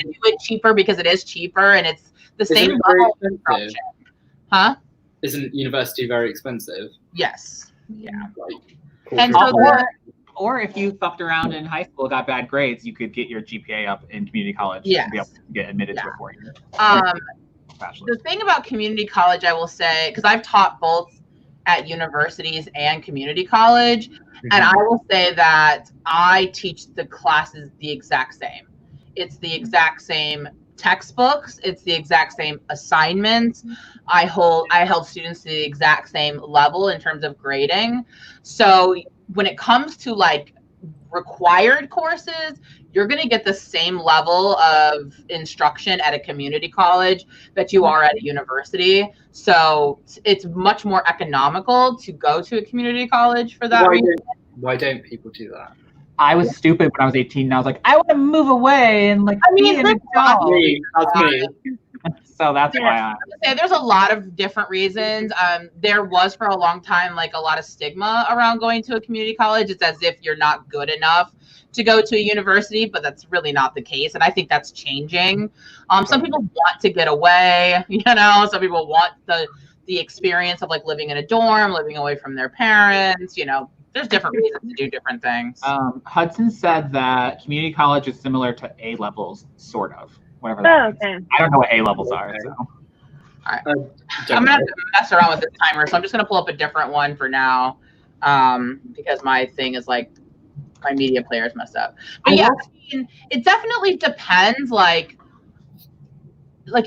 to do it cheaper because it is cheaper and it's the same level of instruction. Huh? Isn't university very expensive? Yes. Yeah. Like, and so or if you fucked around in high school, got bad grades, you could get your GPA up in community college and be able to get admitted to a 4-year. The thing about community college, I will say, because I've taught both at universities and community college, and I will say that I teach the classes the exact same. It's the exact same textbooks. It's the exact same assignments. I held students to the exact same level in terms of grading. So when it comes to like required courses, you're going to get the same level of instruction at a community college that you are at a university. So it's much more economical to go to a community college for that reason. Why don't people do that? I was stupid when I was 18 and I was like, I want to move away and like that's me. So that's why I would say there's a lot of different reasons. There was for a long time like a lot of stigma around going to a community college. It's as if you're not good enough to go to a university, but that's really not the case. And I think that's changing. Some people want to get away, some people want the experience of like living in a dorm, living away from their parents, there's different reasons to do different things. Hudson said that community college is similar to A levels, sort of. Whatever that means. I don't know what A levels are. So. All right. I'm going to have to mess around with this timer, so I'm just going to pull up a different one for now because my thing is like, my media player is messed up. But yeah, I mean, it definitely depends. Like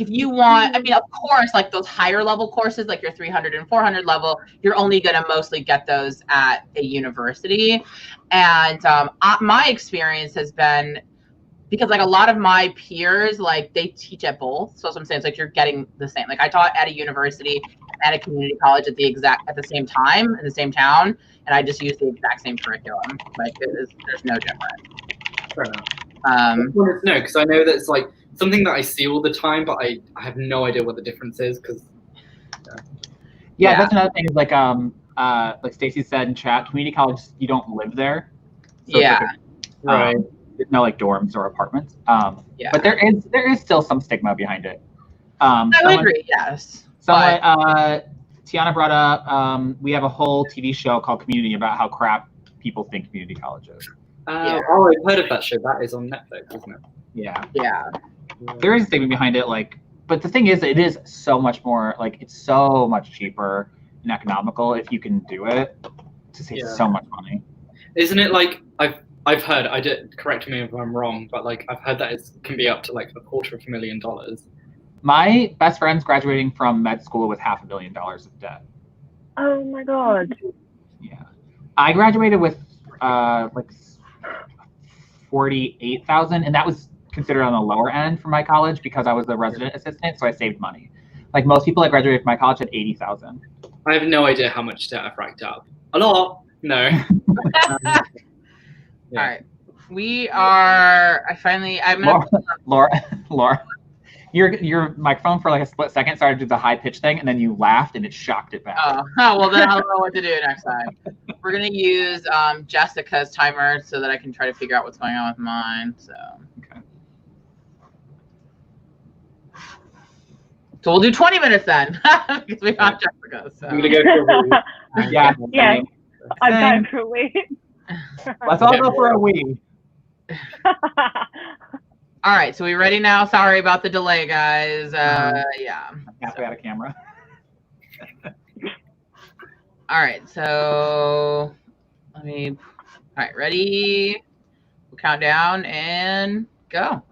if you want, of course, like those higher level courses, like your 300 and 400 level, you're only going to mostly get those at a university. And my experience has been, because like a lot of my peers, like they teach at both. So that's what I'm saying. It's like you're getting the same. Like I taught at a university and at a community college at the same time in the same town, and I just used the exact same curriculum. Like there's no difference. Fair enough. I wanted to know because I know that it's like something that I see all the time, but I have no idea what the difference is. Because that's another thing. Is like Stacey said in chat, community college, you don't live there. So right. There's no like dorms or apartments. But there is still some stigma behind it. I would agree, yes. Tiana brought up, we have a whole TV show called Community about how crap people think community college is. Oh, I've heard of that show. That is on Netflix, isn't it? Yeah. There is a stigma behind it, like, but the thing is, it is so much more, like, it's so much cheaper and economical if you can do it. to save Yeah. so much money. Isn't it like I've heard, I did, correct me if I'm wrong, but like I've heard that it can be up to like $250,000. My best friend's graduating from med school with $500 million of debt. Oh my god. Yeah. I graduated with like 48,000, and that was considered on the lower end for my college because I was a resident assistant, so I saved money. Like most people that graduated from my college had 80,000. I have no idea how much debt I've racked up. A lot. No. All right. We are. I'm gonna. Laura, your microphone for like a split second started to do the high pitch thing, and then you laughed, and it shocked it back. Oh, well, then I'll know what to do next time. We're gonna use Jessica's timer so that I can try to figure out what's going on with mine. So. Okay. So we'll do 20 minutes then, because we got Jessica. So. I'm gonna go for a wee. Yeah. Yeah. I'm Same. going for a week. Let's all go for a wee. All right, so we ready now? Sorry about the delay, guys. Yeah. Halfway out of camera. All right, so all right, ready? We'll count down and go.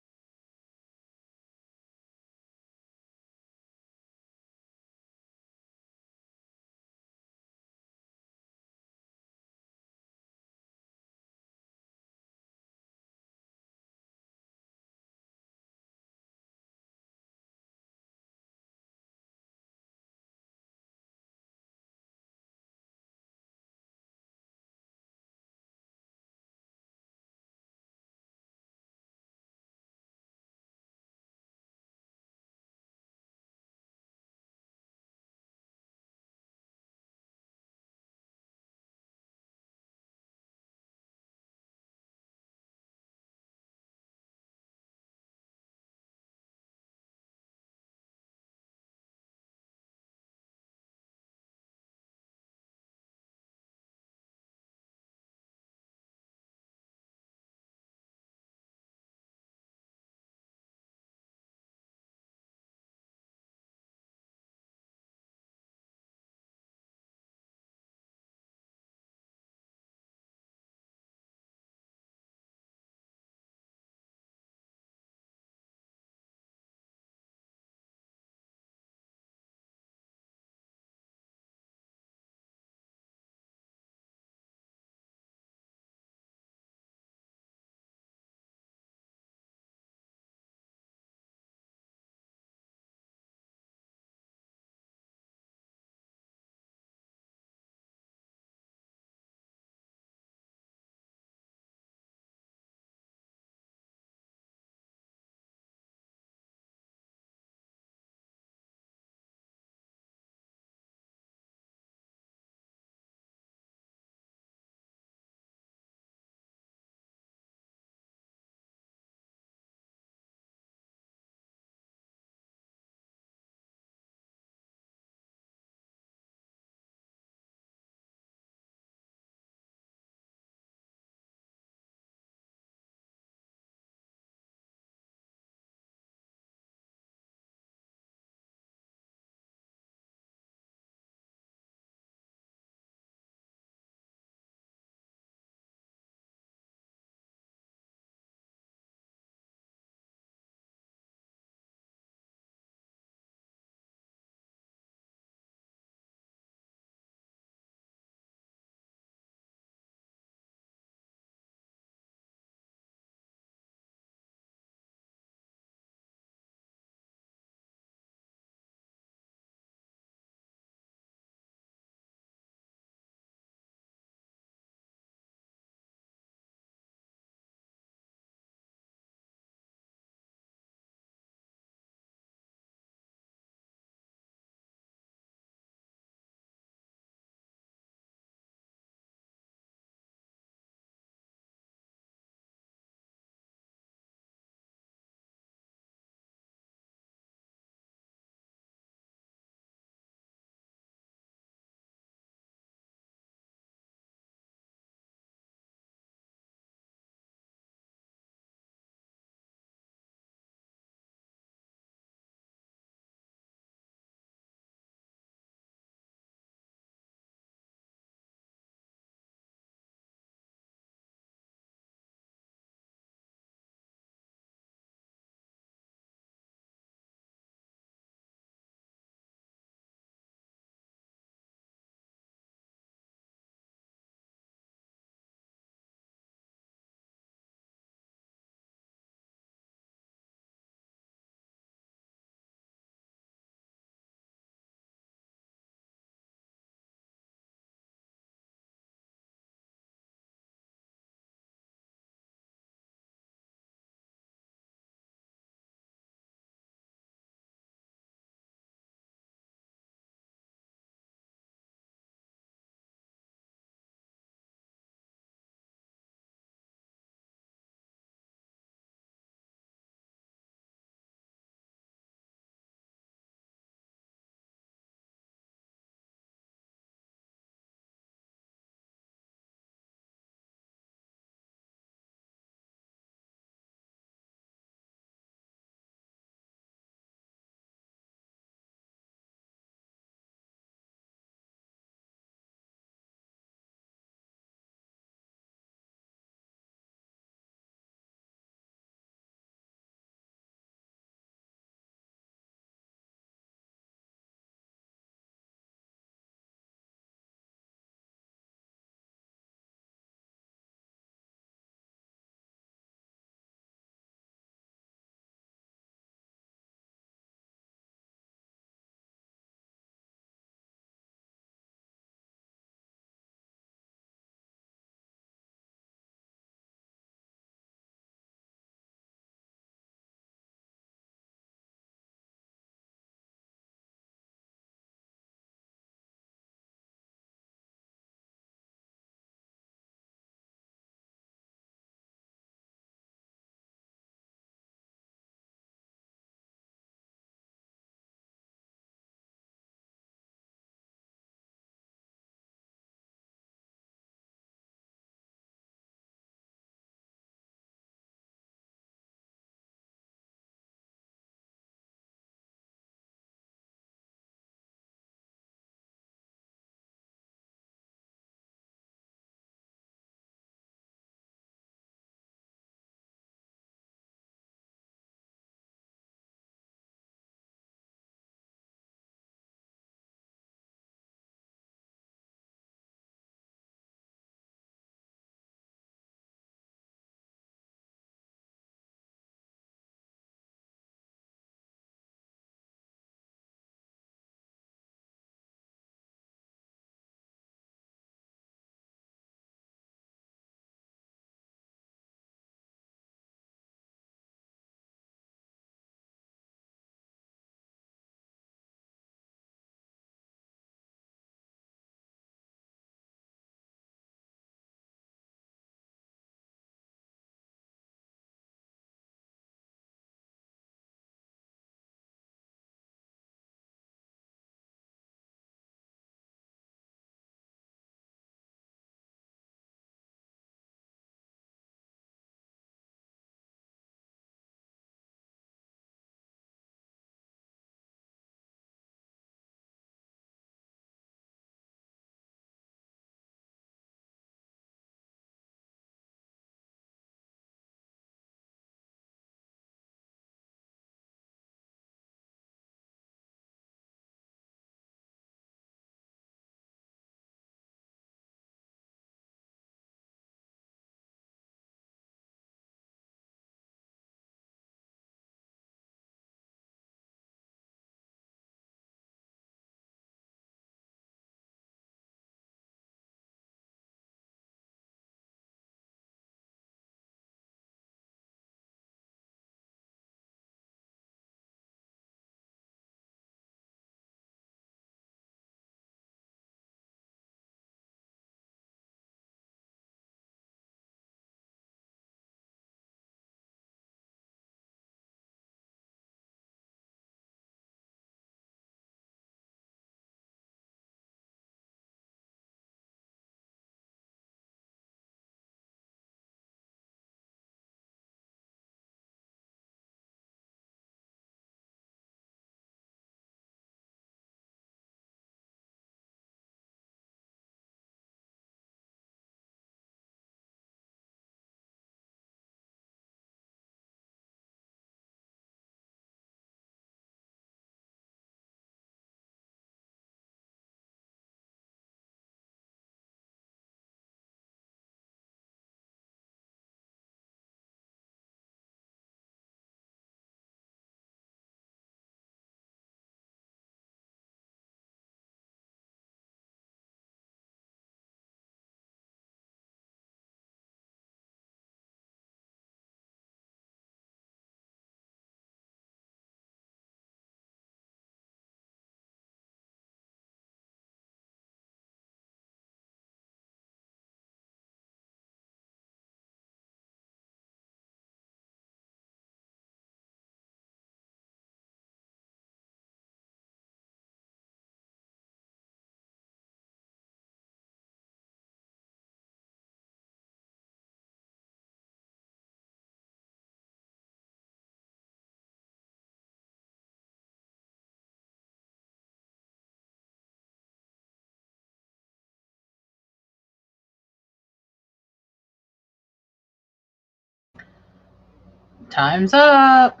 Time's up.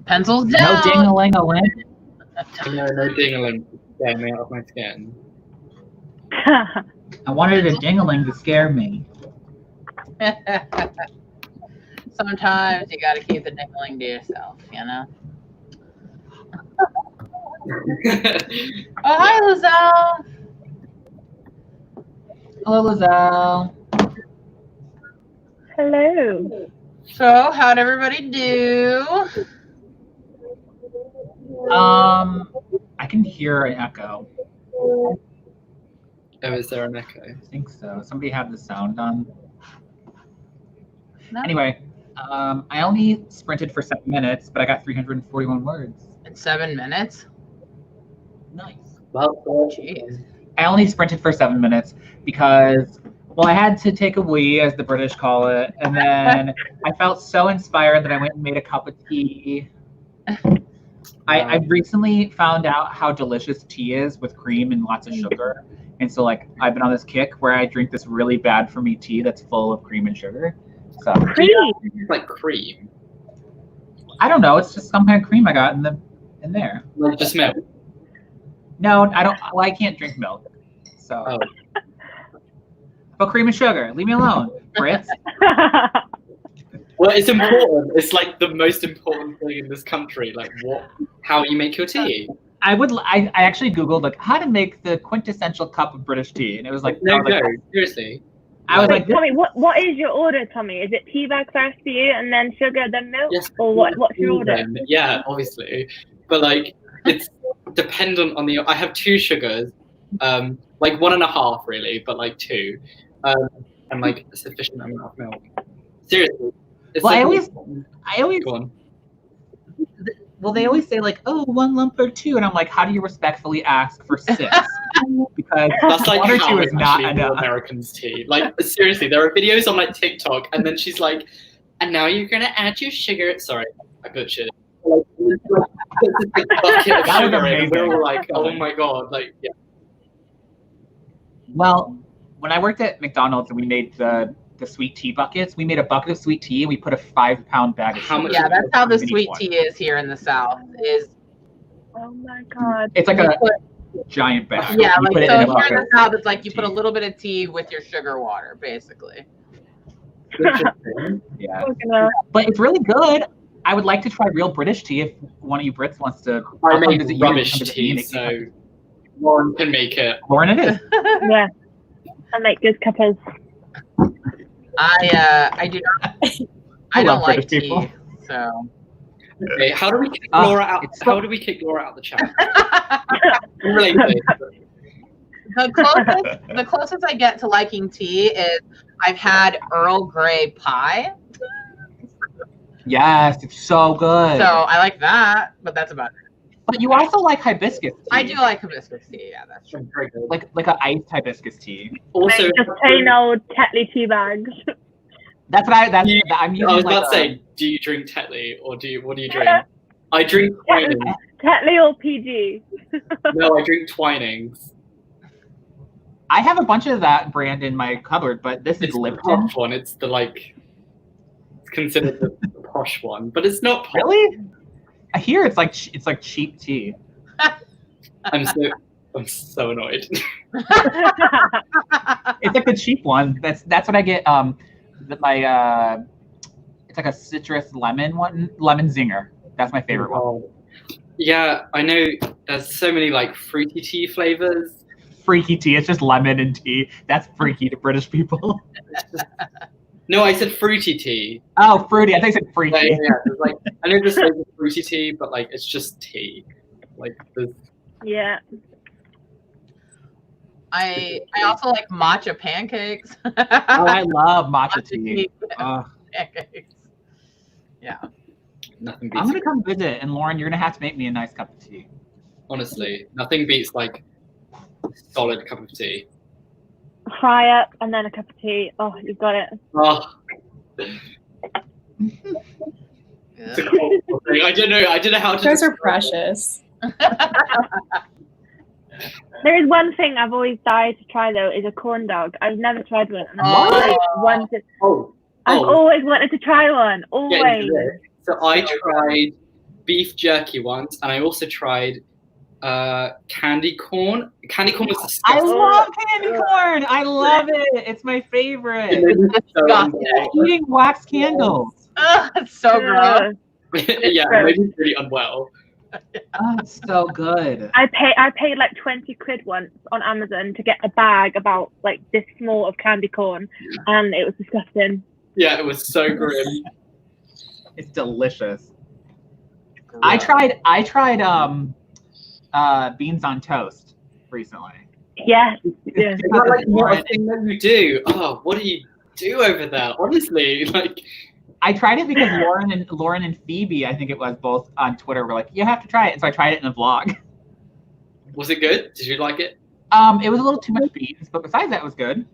Pencils down. No ding-a-ling-a-ling. No ding-a-ling to scare me out of my skin. I wanted a ding-a-ling to scare me. Sometimes you gotta keep the ding-a-ling to yourself, you know? Oh, hi, Lizelle. Hello, Lizelle. Hello. So, how'd everybody do? I can hear an echo. Oh, is there an echo? I think so. Somebody had the sound on. No? Anyway, I only sprinted for 7 minutes, but I got 341 words. In 7 minutes? Nice. Well, Jeez. I only sprinted for 7 minutes because, well, I had to take a wee, as the British call it, and then I felt so inspired that I went and made a cup of tea. I recently found out how delicious tea is with cream and lots of sugar. And so, like, I've been on this kick where I drink this really bad for me tea that's full of cream and sugar. So, Cream. like cream. I don't know. It's just some kind of cream I got in there. Like just milk. No, I don't. Well, I can't drink milk. So, Oh. but cream and sugar. Leave me alone, Brits. Well, it's important. It's like the most important thing in this country. Like how you make your tea. I actually Googled like how to make the quintessential cup of British tea, and it was like Seriously. I was like, Tommy, what is your order, Tommy? Is it tea bag first for you, and then sugar, then milk, Yes, or what's your order? Yeah, obviously, but like it's dependent on the. I have 2 sugars, like 1.5 really, but like 2, and like a sufficient amount of milk. Seriously. It's well, like, I always. Go on. Well, they always say like, oh, 1 lump or 2, and I'm like, how do you respectfully ask for 6? Because That's like 1 or how 2 is not actually enough. Americans tea. Like seriously, there are videos on like TikTok, and then she's like, "And now you're gonna add your sugar." Sorry, I butchered it. Like, it's a big bucket of That was sugar in, and we amazing. were like, "Oh my god!" Like, yeah. Well, when I worked at McDonald's and we made the sweet tea buckets, we made a bucket of sweet tea and we put a 5-pound bag of How sugar. much- Yeah, that's how the Mini sweet one. tea is here in the South. Is Oh my god. It's like a giant bag. yeah, You like put it so in a here in bucket. the South, it's like you put a little bit of tea with your sugar water, basically. Interesting. Yeah, Fucking hell. but it's really good. I would like to try real British tea if one of you Brits wants to. I I'll come make visit you and rubbish come visit me tea, and make so Lauren can make it. Lauren, it is. Yeah. I make good cuppas. I do not. I don't love like British tea, people. so. Okay, how do we kick Oh, Laura out? it's How so- do we kick Laura out of the chat? Unrelated. The closest I get to liking tea is I've had Earl Grey pie, Yes, it's so good. so I like that, but that's about it. But you also like hibiscus tea. I do like hibiscus tea. Yeah, that's true. Very good. like an iced hibiscus tea. Also, Just plain old Tetley tea bags. That's what I'm I using. was like about to say, do you drink Tetley or what do you drink? I drink Twinings. Tetley or PG. No, I drink Twinings. I have a bunch of that brand in my cupboard, but this It's is the Lipton. posh one. It's the it's considered the posh one, but it's not posh. Really? I hear it's like cheap tea. I'm so annoyed. It's like the cheap one. That's what I get. It's like a citrus lemon one, lemon zinger. That's my favorite one. Yeah, I know. There's so many like fruity tea flavors. Freaky tea. It's just lemon and tea. That's freaky to British people. No, I said fruity tea. Oh, fruity. I think I said freaky. Yeah. There's, like I know there's like fruity tea, but like it's just tea. Like there's Yeah. I also like matcha pancakes. Oh, I love matcha tea. Pancakes. Yeah. nothing I'm beats. gonna come visit, and Lauren, you're gonna have to make me a nice cup of tea. Honestly, nothing beats like a solid cup of tea. Fry up and then a cup of tea. Oh, you've got it. Oh. It's a cool thing. I don't know how to. You guys are describe it. precious. There is one thing I've always dyed to try though, is a corn dog. I've never tried one. And Oh. I've always wanted. Oh, I've always wanted to try one. Always. So I tried beef jerky once, and I also tried candy corn. Candy corn was disgusting. I love candy corn. I love it. It's my favorite. Eating wax candles. It's so gross. Yeah, it made me really unwell. Oh, it's so good. I paid like 20 quid once on Amazon to get a bag about like this small of candy corn, and it was disgusting. Yeah, it was so grim. It's delicious. I tried beans on toast recently. Yes. Yeah. Is that like what a thing that you do? Oh, what do you do over there? Honestly, like. I tried it because Lauren and Phoebe, I think it was, both on Twitter were like, you have to try it. And so I tried it in a vlog. Was it good? Did you like it? It was a little too much beans, but besides that, it was good.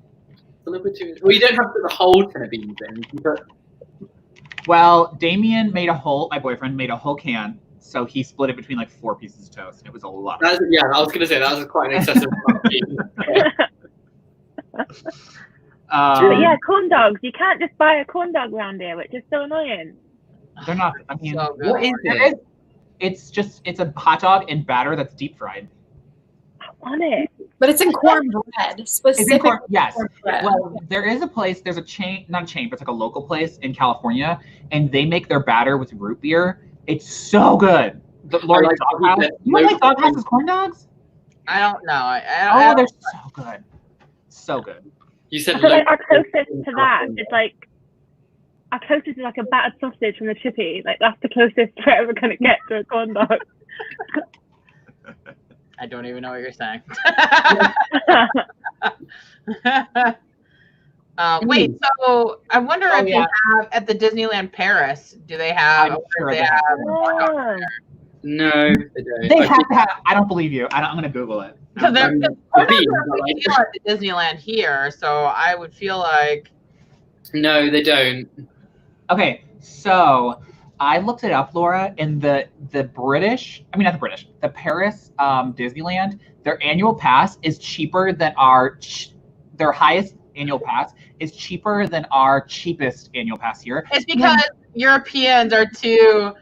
A little bit too much. Well, you don't have to put the whole tin of beans in. Well, Damien my boyfriend, made a whole can. So he split it between like 4 pieces of toast. And it was a lot. I was going to say, that was quite an excessive amount of beans. But yeah, corn dogs. You can't just buy a corn dog around here, which is so annoying. They're not. I mean, So good. what is it? It's a hot dog in batter that's deep fried. I want it. But it's in cornbread, specifically. Yes. Cornbread. Well, there's a chain, not a chain, but it's like a local place in California, and they make their batter with root beer. It's so good. The Lori Doghouse. You like Doghouse's corn dogs? I don't know. They're so good. So good. You said So like our closest to that is like a battered sausage from the chippy. Like that's the closest we're ever gonna get to a corn dog. I don't even know what you're saying. Wait, so I wonder if they have at the Disneyland Paris. Do they have? I'm sure they they have. Oh. no, they don't. They have to have. I don't believe you. I'm going to Google it. Because they're beans, at the Disneyland here, so I would feel like. No, they don't. Okay, so I looked it up, Laura, and the Paris Disneyland, their annual pass is cheaper than their highest annual pass is cheaper than our cheapest annual pass here. It's because Europeans are too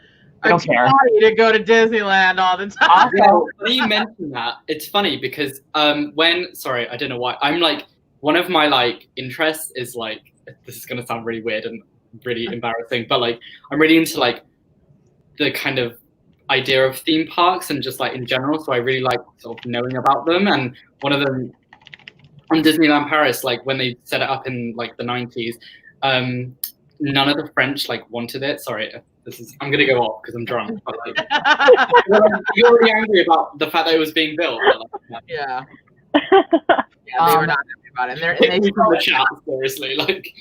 naughty to go to Disneyland all the time. Also, when you mention that, it's funny because I don't know why, I'm like, one of my like interests is like, this is gonna sound really weird and really embarrassing, but like I'm really into like the kind of idea of theme parks and just like in general, so I really like sort of knowing about them. And one of them on Disneyland Paris, like when they set it up in like the 90s, none of the French like wanted it. Sorry, I'm gonna go off because I'm drunk, but like you're already angry about the fact that it was being built. Yeah, they were not happy about it. And they from the chat, seriously, like.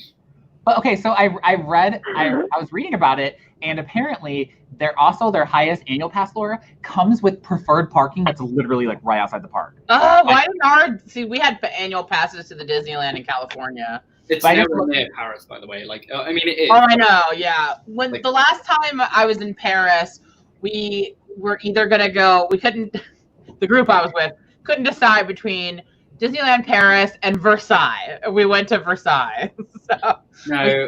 But okay, so I was reading about it, and apparently their highest annual pass, Laura, comes with preferred parking that's literally like right outside the park. Oh, why didn't we had annual passes to the Disneyland in California. It's nowhere near Paris, by the way. Like, I mean, it is. Oh, I know. Yeah. When the last time I was in Paris, we were either gonna go. We couldn't. The group I was with couldn't decide between Disneyland Paris and Versailles. We went to Versailles. So. No.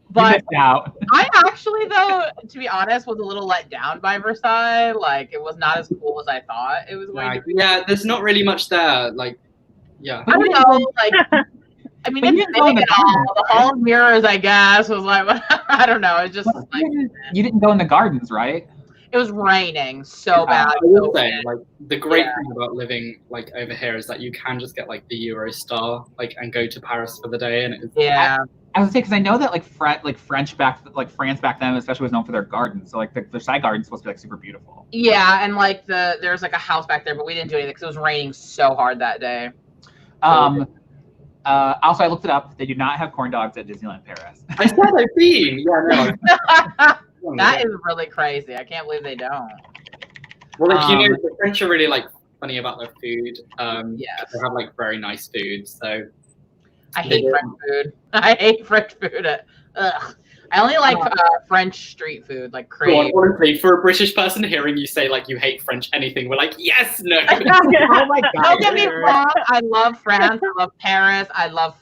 But out. I actually, though, to be honest, was a little let down by Versailles. Like, it was not as cool as I thought it was going to be. Yeah, there's not really much there. Like, yeah. I don't know. Like, I mean, it's big and all. The Hall of Mirrors, I guess, was like, I don't know. It's just like. You didn't go in the gardens, right? It was raining so bad. I will say, like, the great thing about living like over here is that you can just get like the Eurostar, like, and go to Paris for the day, and it's I would say because I know that France back then especially was known for their gardens. So like the Versailles Garden is supposed to be like super beautiful. Yeah, and like there's like a house back there, but we didn't do anything because it was raining so hard that day. Also, I looked it up. They do not have corn dogs at Disneyland Paris. I said I've been. Yeah, no. That is really crazy. I can't believe they don't. Well, like the French are really like funny about their food. Yes. They have like very nice food. So I hate French food. I hate French food. Ugh. I only like French street food, like crepe. Honestly, for a British person hearing you say like you hate French anything, we're like, yes, no. Oh my God. Don't get me wrong. I love France. I love Paris. I love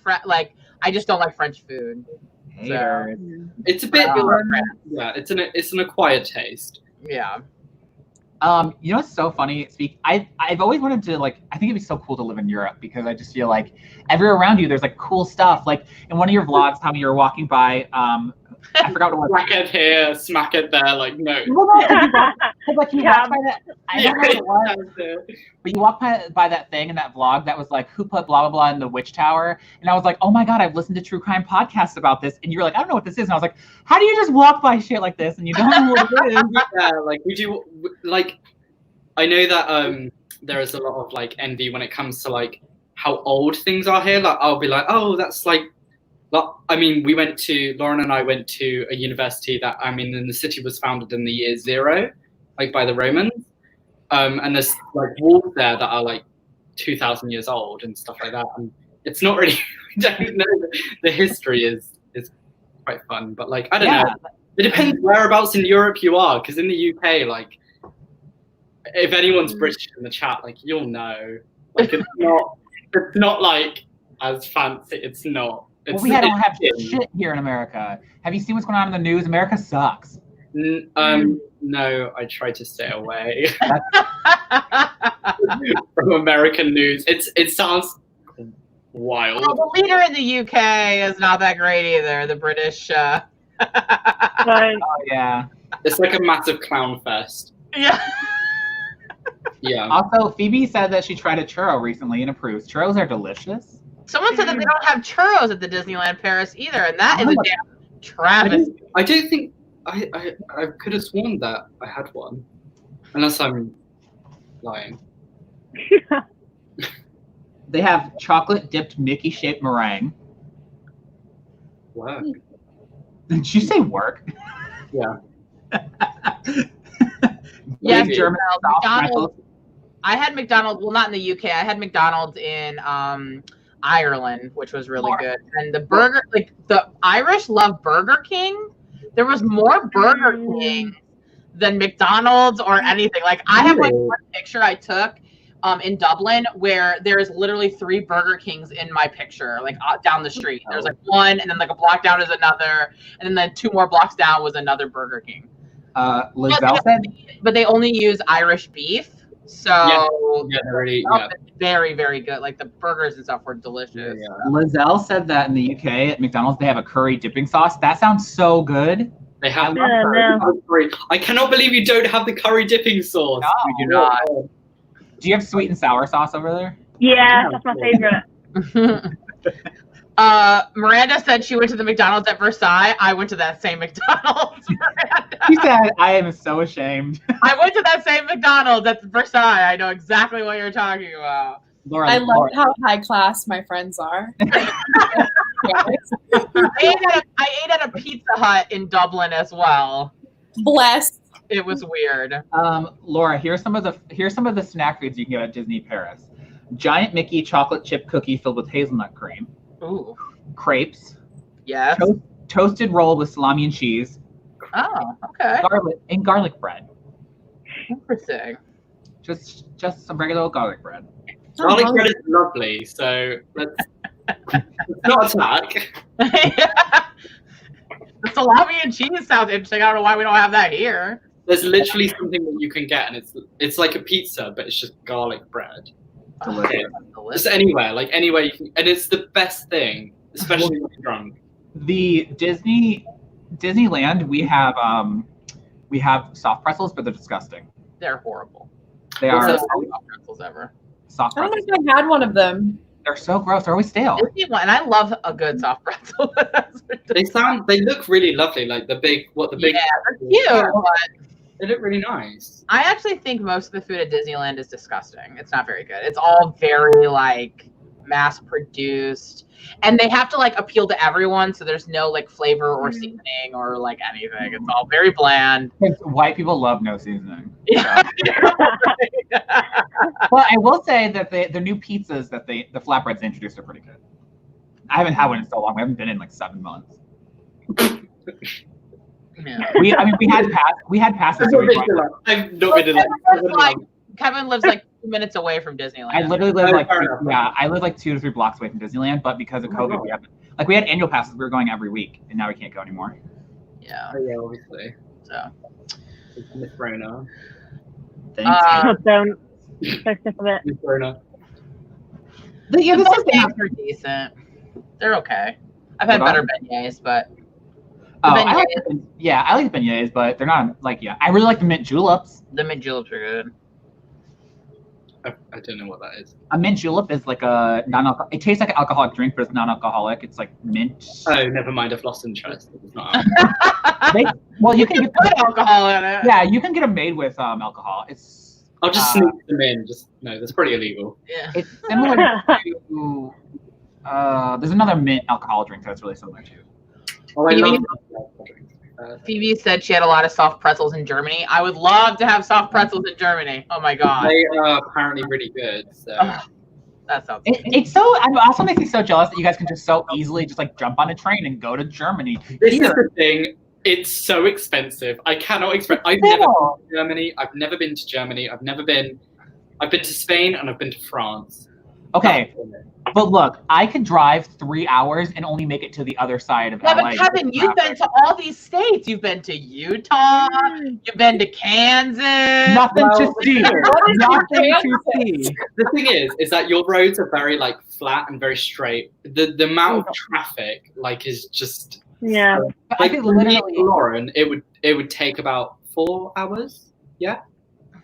I just don't like French food. Haters. It's a bit. Oh. Yeah, it's an acquired taste. Yeah. You know what's so funny? I've always wanted to like. I think it'd be so cool to live in Europe because I just feel like everywhere around you there's like cool stuff. Like in one of your vlogs, Tommy, you were walking by. I forgot what it was. Smack it here, smack it there. Like no. Well, no, like you walked by that. I don't know what it was, but you walked by that thing in that vlog that was like who put blah blah blah in the witch tower, and I was like, oh my god, I've listened to true crime podcasts about this, and you were like, I don't know what this is, and I was like, how do you just walk by shit like this and you don't know what it is? Yeah, like we do. Like I know that there is a lot of like envy when it comes to like how old things are here. Like I'll be like, oh, that's like. I mean, Lauren and I went to a university that, I mean, and the city was founded in the year 0, like by the Romans. And there's like walls there that are like 2,000 years old and stuff like that. And it's not really, I don't know, the history is quite fun. But like, I don't know. It depends whereabouts in Europe you are. Because in the UK, like, if anyone's British in the chat, like, you'll know. Like, it's not like as fancy. It's not. Well, we don't have shit here in America. Have you seen what's going on in the news? America sucks. No, I try to stay away from American news. It sounds wild. Well, the leader in the UK is not that great either. The British. Right. Oh yeah. It's like a massive clown fest. Yeah. Yeah. Also, Phoebe said that she tried a churro recently and approves. Churros are delicious. Someone said that they don't have churros at the Disneyland Paris either, and that is a damn travesty. I don't think I could have sworn that I had one, unless I'm lying. They have chocolate dipped Mickey shaped meringue. Wow. Did you say work? Yeah. Yeah, Maybe. German McDonald's. I had McDonald's. Well, not in the UK. I had McDonald's in Ireland, which was really good. And the burger, like the Irish love Burger King. There was more Burger King than McDonald's or anything. Like I have like one picture I took in Dublin where there's literally 3 Burger Kings in my picture, like down the street. There's like one, and then like a block down is another, and then 2 more blocks down was another Burger King. Lizelle said, but they only use Irish beef. So they're really, very, very good. Like the burgers and stuff were delicious. Yeah. Lizelle said that in the UK at McDonald's they have a curry dipping sauce. That sounds so good. They have curry. I cannot believe you don't have the curry dipping sauce. No, we do not. Do you have sweet and sour sauce over there? Yeah, that's my favorite. Miranda said she went to the McDonald's at Versailles. I went to that same McDonald's. Miranda. She said, I am so ashamed. I went to that same McDonald's at Versailles. I know exactly what you're talking about. Laura, I love how high class my friends are. I ate at a Pizza Hut in Dublin as well. Blessed. It was weird. Laura, here's some of the snack foods you can get at Disney Paris. Giant Mickey chocolate chip cookie filled with hazelnut cream. Ooh. Crepes. Yes. Toasted roll with salami and cheese. Oh, okay. Garlic bread. Interesting. Just some regular old garlic bread. Garlic bread is lovely, so let's not attack. The salami and cheese sounds interesting. I don't know why we don't have that here. There's literally something that you can get, and it's like a pizza, but it's just garlic bread. Delicious. Just anywhere you can, and it's the best thing, especially when you're drunk. The Disneyland, we have soft pretzels, but they're disgusting. They're horrible. They What's are the soft pretzels ever. soft I don't pretzels. know if I had one of them. They're so gross. They're always stale. And I love a good soft pretzel. They look really lovely, like the big. Yeah, they're cute. But They look really nice. I actually think most of the food at Disneyland is disgusting. It's not very good. It's all very like mass produced, and they have to like appeal to everyone. So there's no like flavor or seasoning or like anything. It's all very bland. White people love no seasoning. Yeah. Well, I will say that the new pizzas that the flatbreads they introduced are pretty good. I haven't had one in so long. We haven't been in like 7 months. Yeah. We had pasta. So I've not been in like Kevin lives like 2 minutes away from Disneyland. I literally live like fair enough. I live like 2 to 3 blocks away from Disneyland, but because of COVID, we had annual passes. We were going every week, and now we can't go anymore. Yeah. Oh, yeah, obviously. So. Miss Rona. Thanks. Don't. So sick of it. Miss Rona. But yeah, The this is beignets are decent. They're okay. I've had better beignets, but I like beignets, but they're not like I really like the mint juleps. the mint juleps are good. I don't know what that is. A mint julep is like a non-alcoholic. It tastes like an alcoholic drink, but it's non-alcoholic. It's like mint. Oh, never mind. I've lost interest. It's not. Well, you can get Put alcohol in it. Yeah, you can get them made with alcohol. I'll just sneak them in. No, that's pretty illegal. Yeah. It's similar to. There's another mint alcohol drink that's really similar to. Oh, I You love mean- alcohol drinks. Phoebe said she had a lot of soft pretzels in Germany. I would love to have soft pretzels in Germany. Oh my god. They are apparently really good. So That sounds It's so. It also makes me so jealous that you guys can just so easily just like jump on a train and go to Germany. this is the thing. It's so expensive. I cannot express. I've never been to Germany. I've never been to Germany. I've been to Spain and I've been to France. Okay, but look, I could drive 3 hours and only make it to the other side of LA. but Kevin, you've been to all these states. You've been to Utah. You've been to Kansas. Nothing to Well, see. Nothing to see. The thing is that your roads are very like flat and very straight. The amount of traffic is just Yeah. I like think for me and literally. Lauren, it would take about 4 hours. Yeah,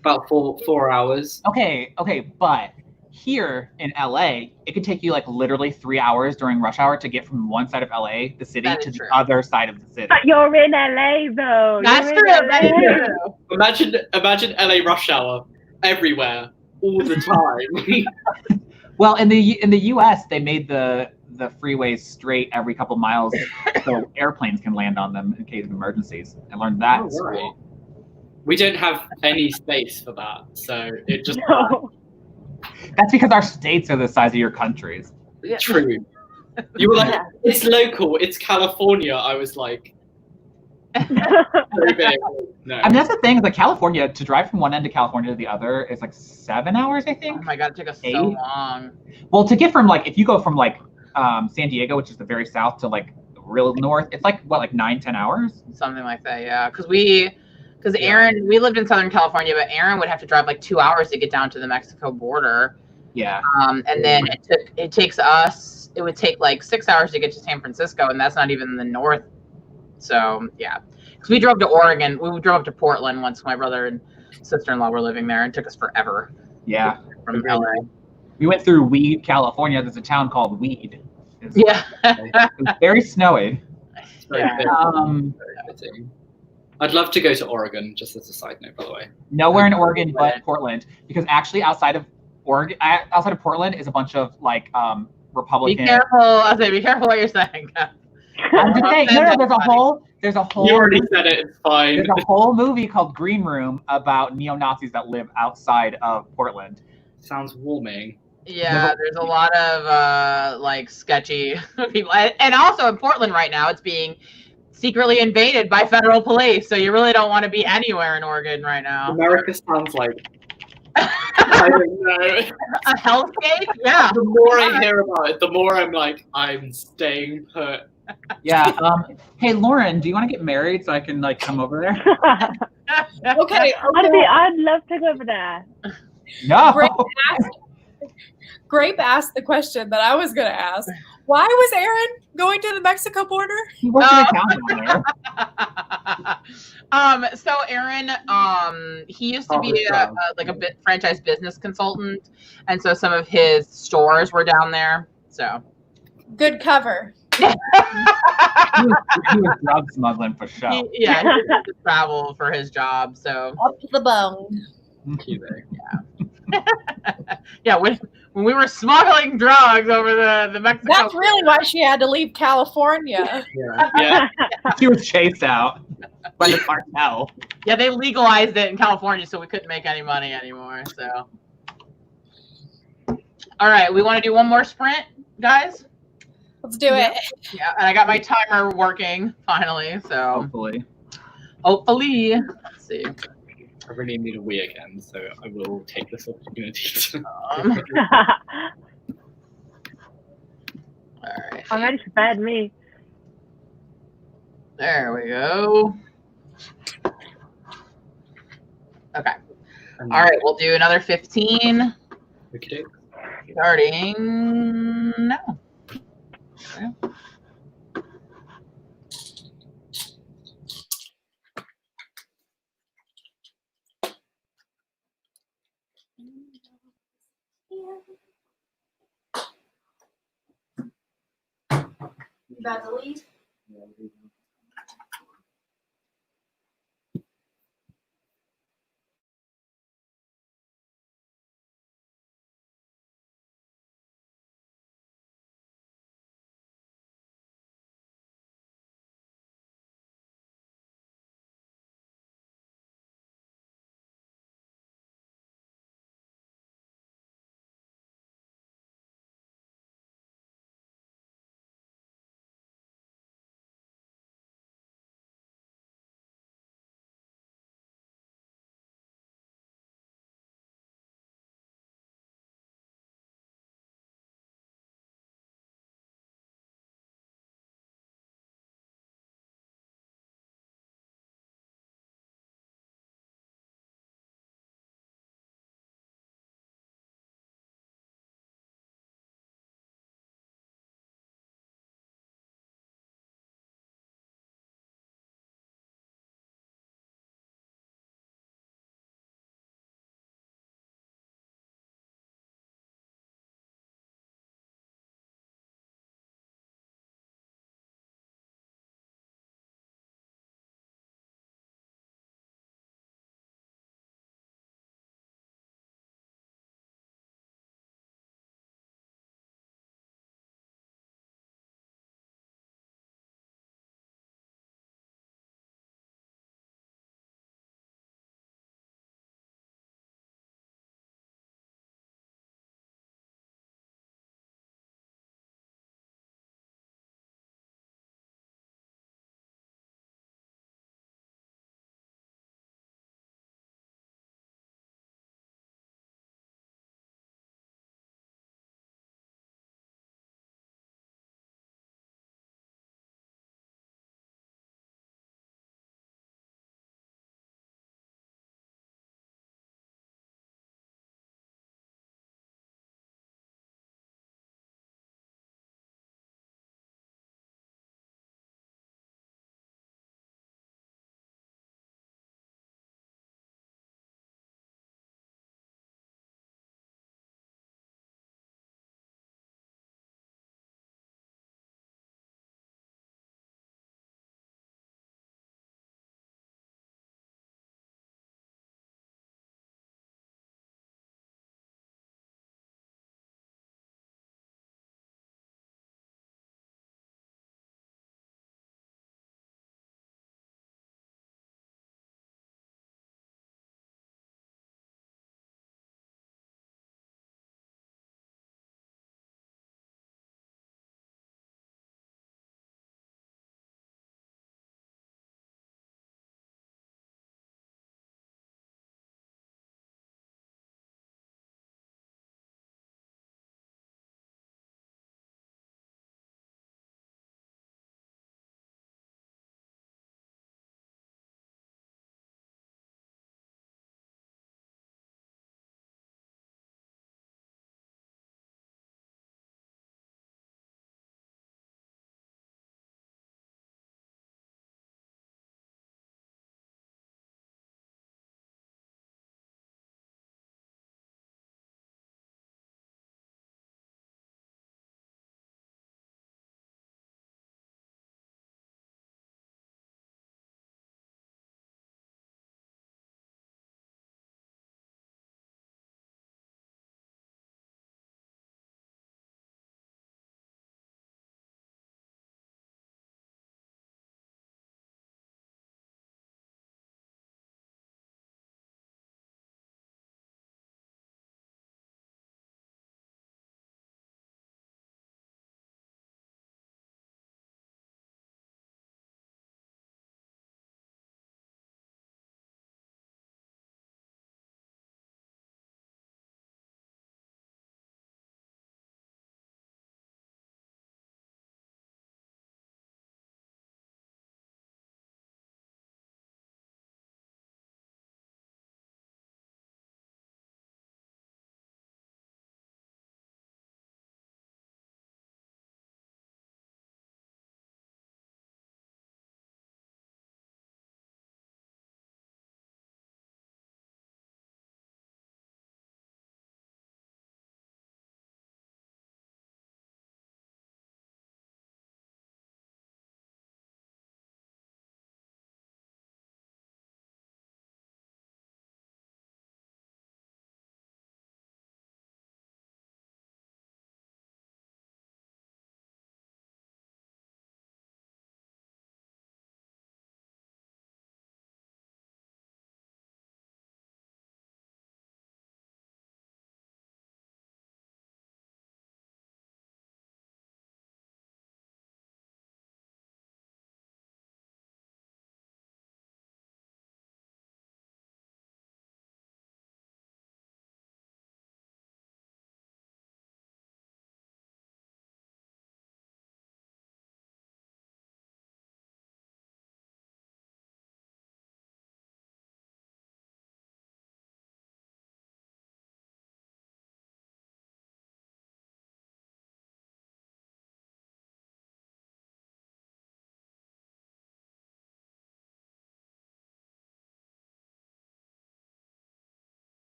about four hours. Okay, but here in LA, it could take you like literally 3 hours during rush hour to get from one side of LA, the city, That to is the true. other side of the city. But you're in LA though. That's You're true. in That's LA. true. Imagine LA rush hour everywhere all the time. Well, in the US, they made the freeways straight every couple miles so airplanes can land on them in case of emergencies. I learned that in school. Right. We don't have any space for that, so it just No. That's because our states are the size of your countries. Yeah. true. You were like, Yeah. it's local, it's California. I was like, so big. No. I mean, that's the thing. Is like California, to drive from one end of California to the other is like 7 hours, I Oh think. my god, it took us so 8? long. Well, to get from if you go from San Diego, which is the very south, to the real north, it's like 9-10 hours. Something like that, yeah. Because Aaron, we lived in Southern California, but Aaron would have to drive 2 hours to get down to the Mexico border. Yeah. And then it would take 6 hours to get to San Francisco, and that's not even the north. So yeah, because we drove to Oregon, we drove up to Portland once. My brother and sister-in-law were living there, and it took us forever Yeah. from LA. We went through Weed, California. There's a town called Weed. It's Yeah. very snowy. It's very Yeah. big, very fitting. I'd love to go to Oregon, just as a side note, by the way. Nowhere in Oregon but Portland, because actually outside of Portland is a bunch of Be Republican. careful. I say, be careful what you're saying. I'm just saying. No, there's a whole. You already said it. It's fine. There's a whole movie called Green Room about neo-Nazis that live outside of Portland. Sounds warming. Yeah, there's a lot of sketchy people, and also in Portland right now, it's being secretly invaded by federal police. So you really don't want to be anywhere in Oregon right now. America sounds like I don't know. A hellscape? Yeah. The more I hear about it, the more I'm like, I'm staying put. Yeah. Hey, Lauren, do you want to get married so I can come over there? Okay. I'd love to go over there. No. Grape asked the question that I was going to ask. Why was Aaron going to the Mexico border? He works in a town down there. So Aaron, he used to be a franchise business consultant, and so some of his stores were down there. So Good cover. He was drug smuggling for sure. he had to travel for his job. So Up to the bone. yeah, when we were smuggling drugs over the Mexico. That's really why she had to leave California. Yeah. He was chased out by the cartel. Yeah, they legalized it in California, so we couldn't make any money anymore. So, all right, we want to do one more sprint, guys. Let's do it. Yeah, and I got my timer working finally. So Hopefully. hopefully, let's see. I really need a wee again, so I will take this opportunity to. All right. I'm ready for bed, me. There we go. Okay. All right, we'll do another 15. Okay. Starting now. Okay. You about to leave?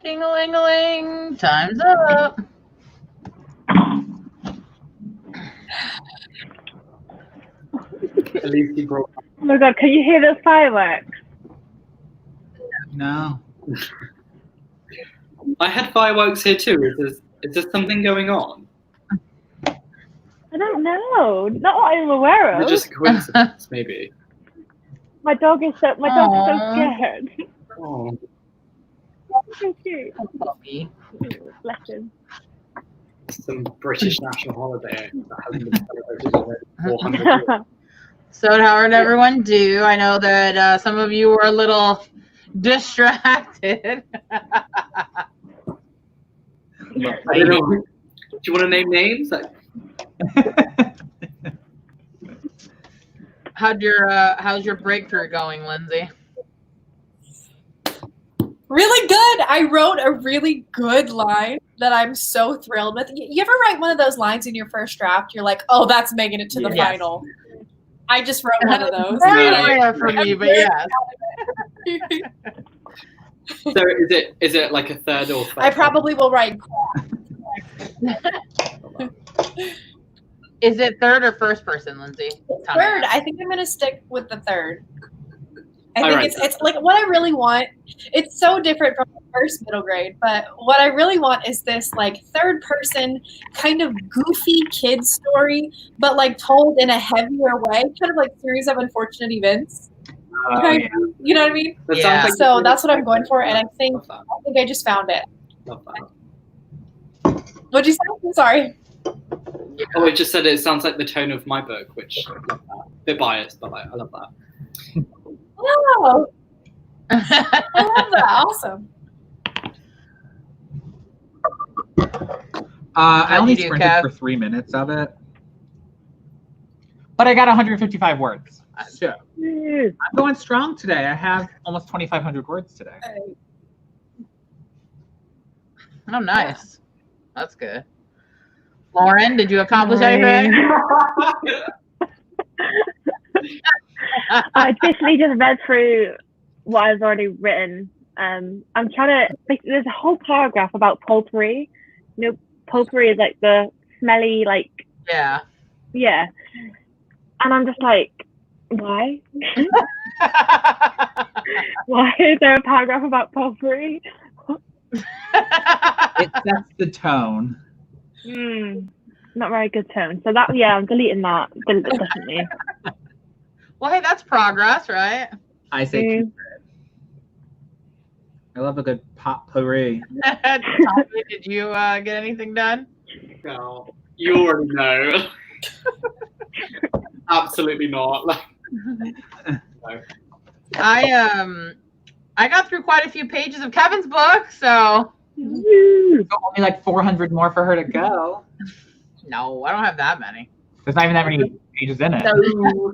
Ding-a-ling-a-ling. Time's up. At least he brought. Oh my god, can you hear those fireworks? No. I had fireworks here too. Is there something going on? I don't know. Not what I'm aware Or of. just a coincidence, maybe. My dog is so Aww. scared. Oh. So cute. Puppy. Bless him. Some British national holiday that hasn't been celebrated in 400 years. So how did everyone do? I know that some of you were a little distracted. I don't know. Do you want to name names? Like, how's your breakthrough going, Lindsay? Really good. I wrote a really good line that I'm so thrilled with. You ever write one of those lines in your first draft? You're like, oh, that's making it to the Yes. final. I just wrote one of those. Very Yeah. rare for me, but yes. so is it like a third or fourth? I probably will write. Is it third or first person, Lindsay? Tell me. Third. I think I'm gonna stick with the third. I All think right. it's like what I really want. It's so different from the first middle grade, but what I really want is this like third person kind of goofy kid story, but like told in a heavier way, kind of like series of unfortunate events. Yeah. You know what I mean? That Yeah. sounds like So that's what I'm going for, and I think Love that. I just found it. Love that. What'd you say? I'm sorry. Oh, it just said it sounds like the tone of my book, which I love that. Bit biased, but like I love that. Oh, I love that. Awesome. I How'd only you do, sprinted Kev? for 3 minutes of it. But I got 155 words. So I'm going strong today. I have almost 2,500 words today. Oh, nice. That's good. Lauren, did you accomplish anything? I basically just read through what I've already written. I'm trying to. There's a whole paragraph about potpourri. You know, potpourri is like the smelly, like Yeah. yeah. And I'm just like, why? Why is there a paragraph about potpourri? It sets the tone. Not very good tone. So that, yeah, I'm deleting that. Definitely. Well, hey, that's progress, right? I say keep it. I love a good potpourri. Tommy, did you get anything done? No, you already know. Absolutely not. Like, no. I got through quite a few pages of Kevin's book, so Only like 400 more for her to go. no, I don't have that many. There's not even that many pages in it. No.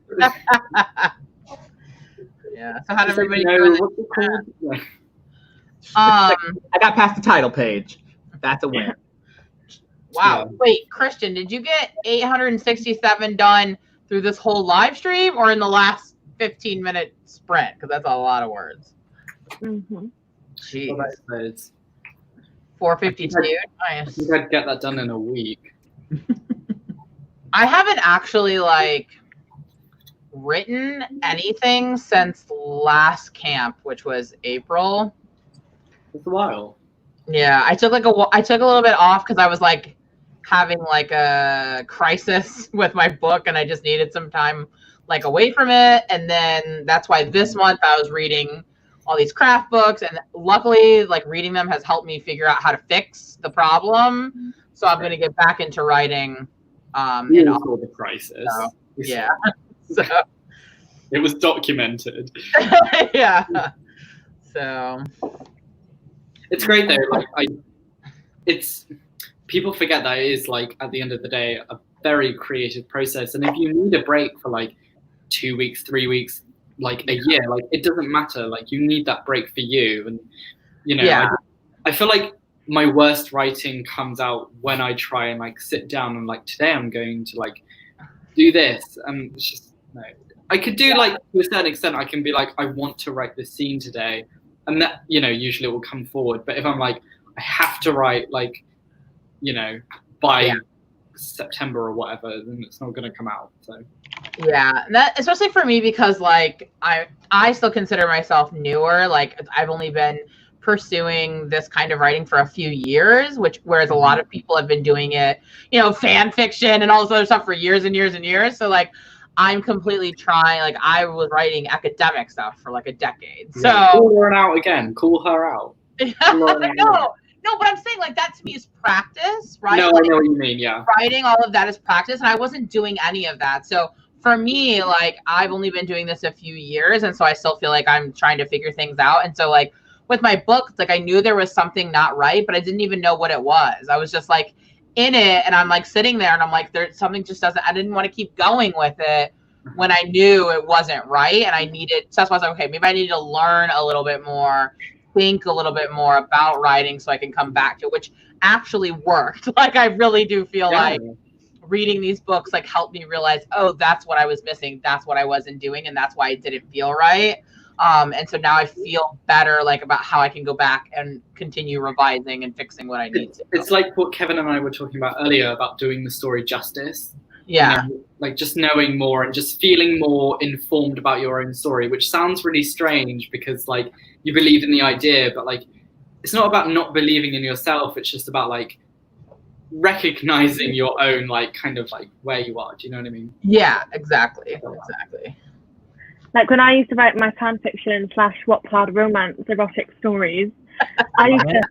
Yeah. So how did everybody No, do? what's it called? I got past the title page. That's a win. Wow. Yeah. Wait, Christian, did you get 867 done through this whole live stream or in the last 15-minute sprint? Because that's a lot of words. Jeez. Well, that's 452. I Nice. think I'd get that done in a week. I haven't actually written anything since last camp, which was April. It's a while. Yeah, I took a little bit off because I was having a crisis with my book, and I just needed some time away from it. And then that's why this month I was reading all these craft books, and luckily reading them has helped me figure out how to fix the problem. So I'm going to get back into writing. You saw the crisis. So, yeah. So It was documented. yeah. So It's great though. It's people forget that it is at the end of the day a very creative process, and if you need a break for 2 weeks, 3 weeks, a year, it doesn't matter. You need that break for you, and yeah. I feel like my worst writing comes out when I try and sit down and today I'm going to do this, and it's just no. I could do to a certain extent. I can be I want to write this scene today, and that, you know, usually it will come forward. But if I'm like, I have to write, like, you know, by September or whatever, then it's not going to come out. So yeah, that especially for me, because like I still consider myself newer. Like I've only been pursuing this kind of writing for a few years, whereas a lot of people have been doing it, you know, fan fiction and all this other stuff for years and years and years. So like I'm completely trying, like I was writing academic stuff for like a decade. So call her out again. Call her out. No, but I'm saying like that to me is practice, right? No, like, I know what you mean. Yeah. Writing, all of that is practice, and I wasn't doing any of that. So for me, like I've only been doing this a few years, and so I still feel like I'm trying to figure things out. And so like with my book, like I knew there was something not right, but I didn't even know what it was. I was just like in it, and I'm like sitting there, and I'm like, there's something just doesn't. I didn't want to keep going with it when I knew it wasn't right, and I needed. So that's why I was like, okay, maybe I need to learn a little bit more, think a little bit more about writing, so I can come back to it, which actually worked. Like I really do feel like reading these books like helped me realize, oh, that's what I was missing. That's what I wasn't doing, and that's why it didn't feel right. And so now I feel better, like about how I can go back and continue revising and fixing what I need to. It's like what Kevin and I were talking about earlier about doing the story justice. Yeah. You know, like just knowing more and just feeling more informed about your own story, which sounds really strange because like you believe in the idea, but like it's not about not believing in yourself. It's just about like recognizing your own like kind of like where you are. Do you know what I mean? Yeah, exactly. Exactly. Like when I used to write my fan fiction / Wattpad romance erotic stories, I used to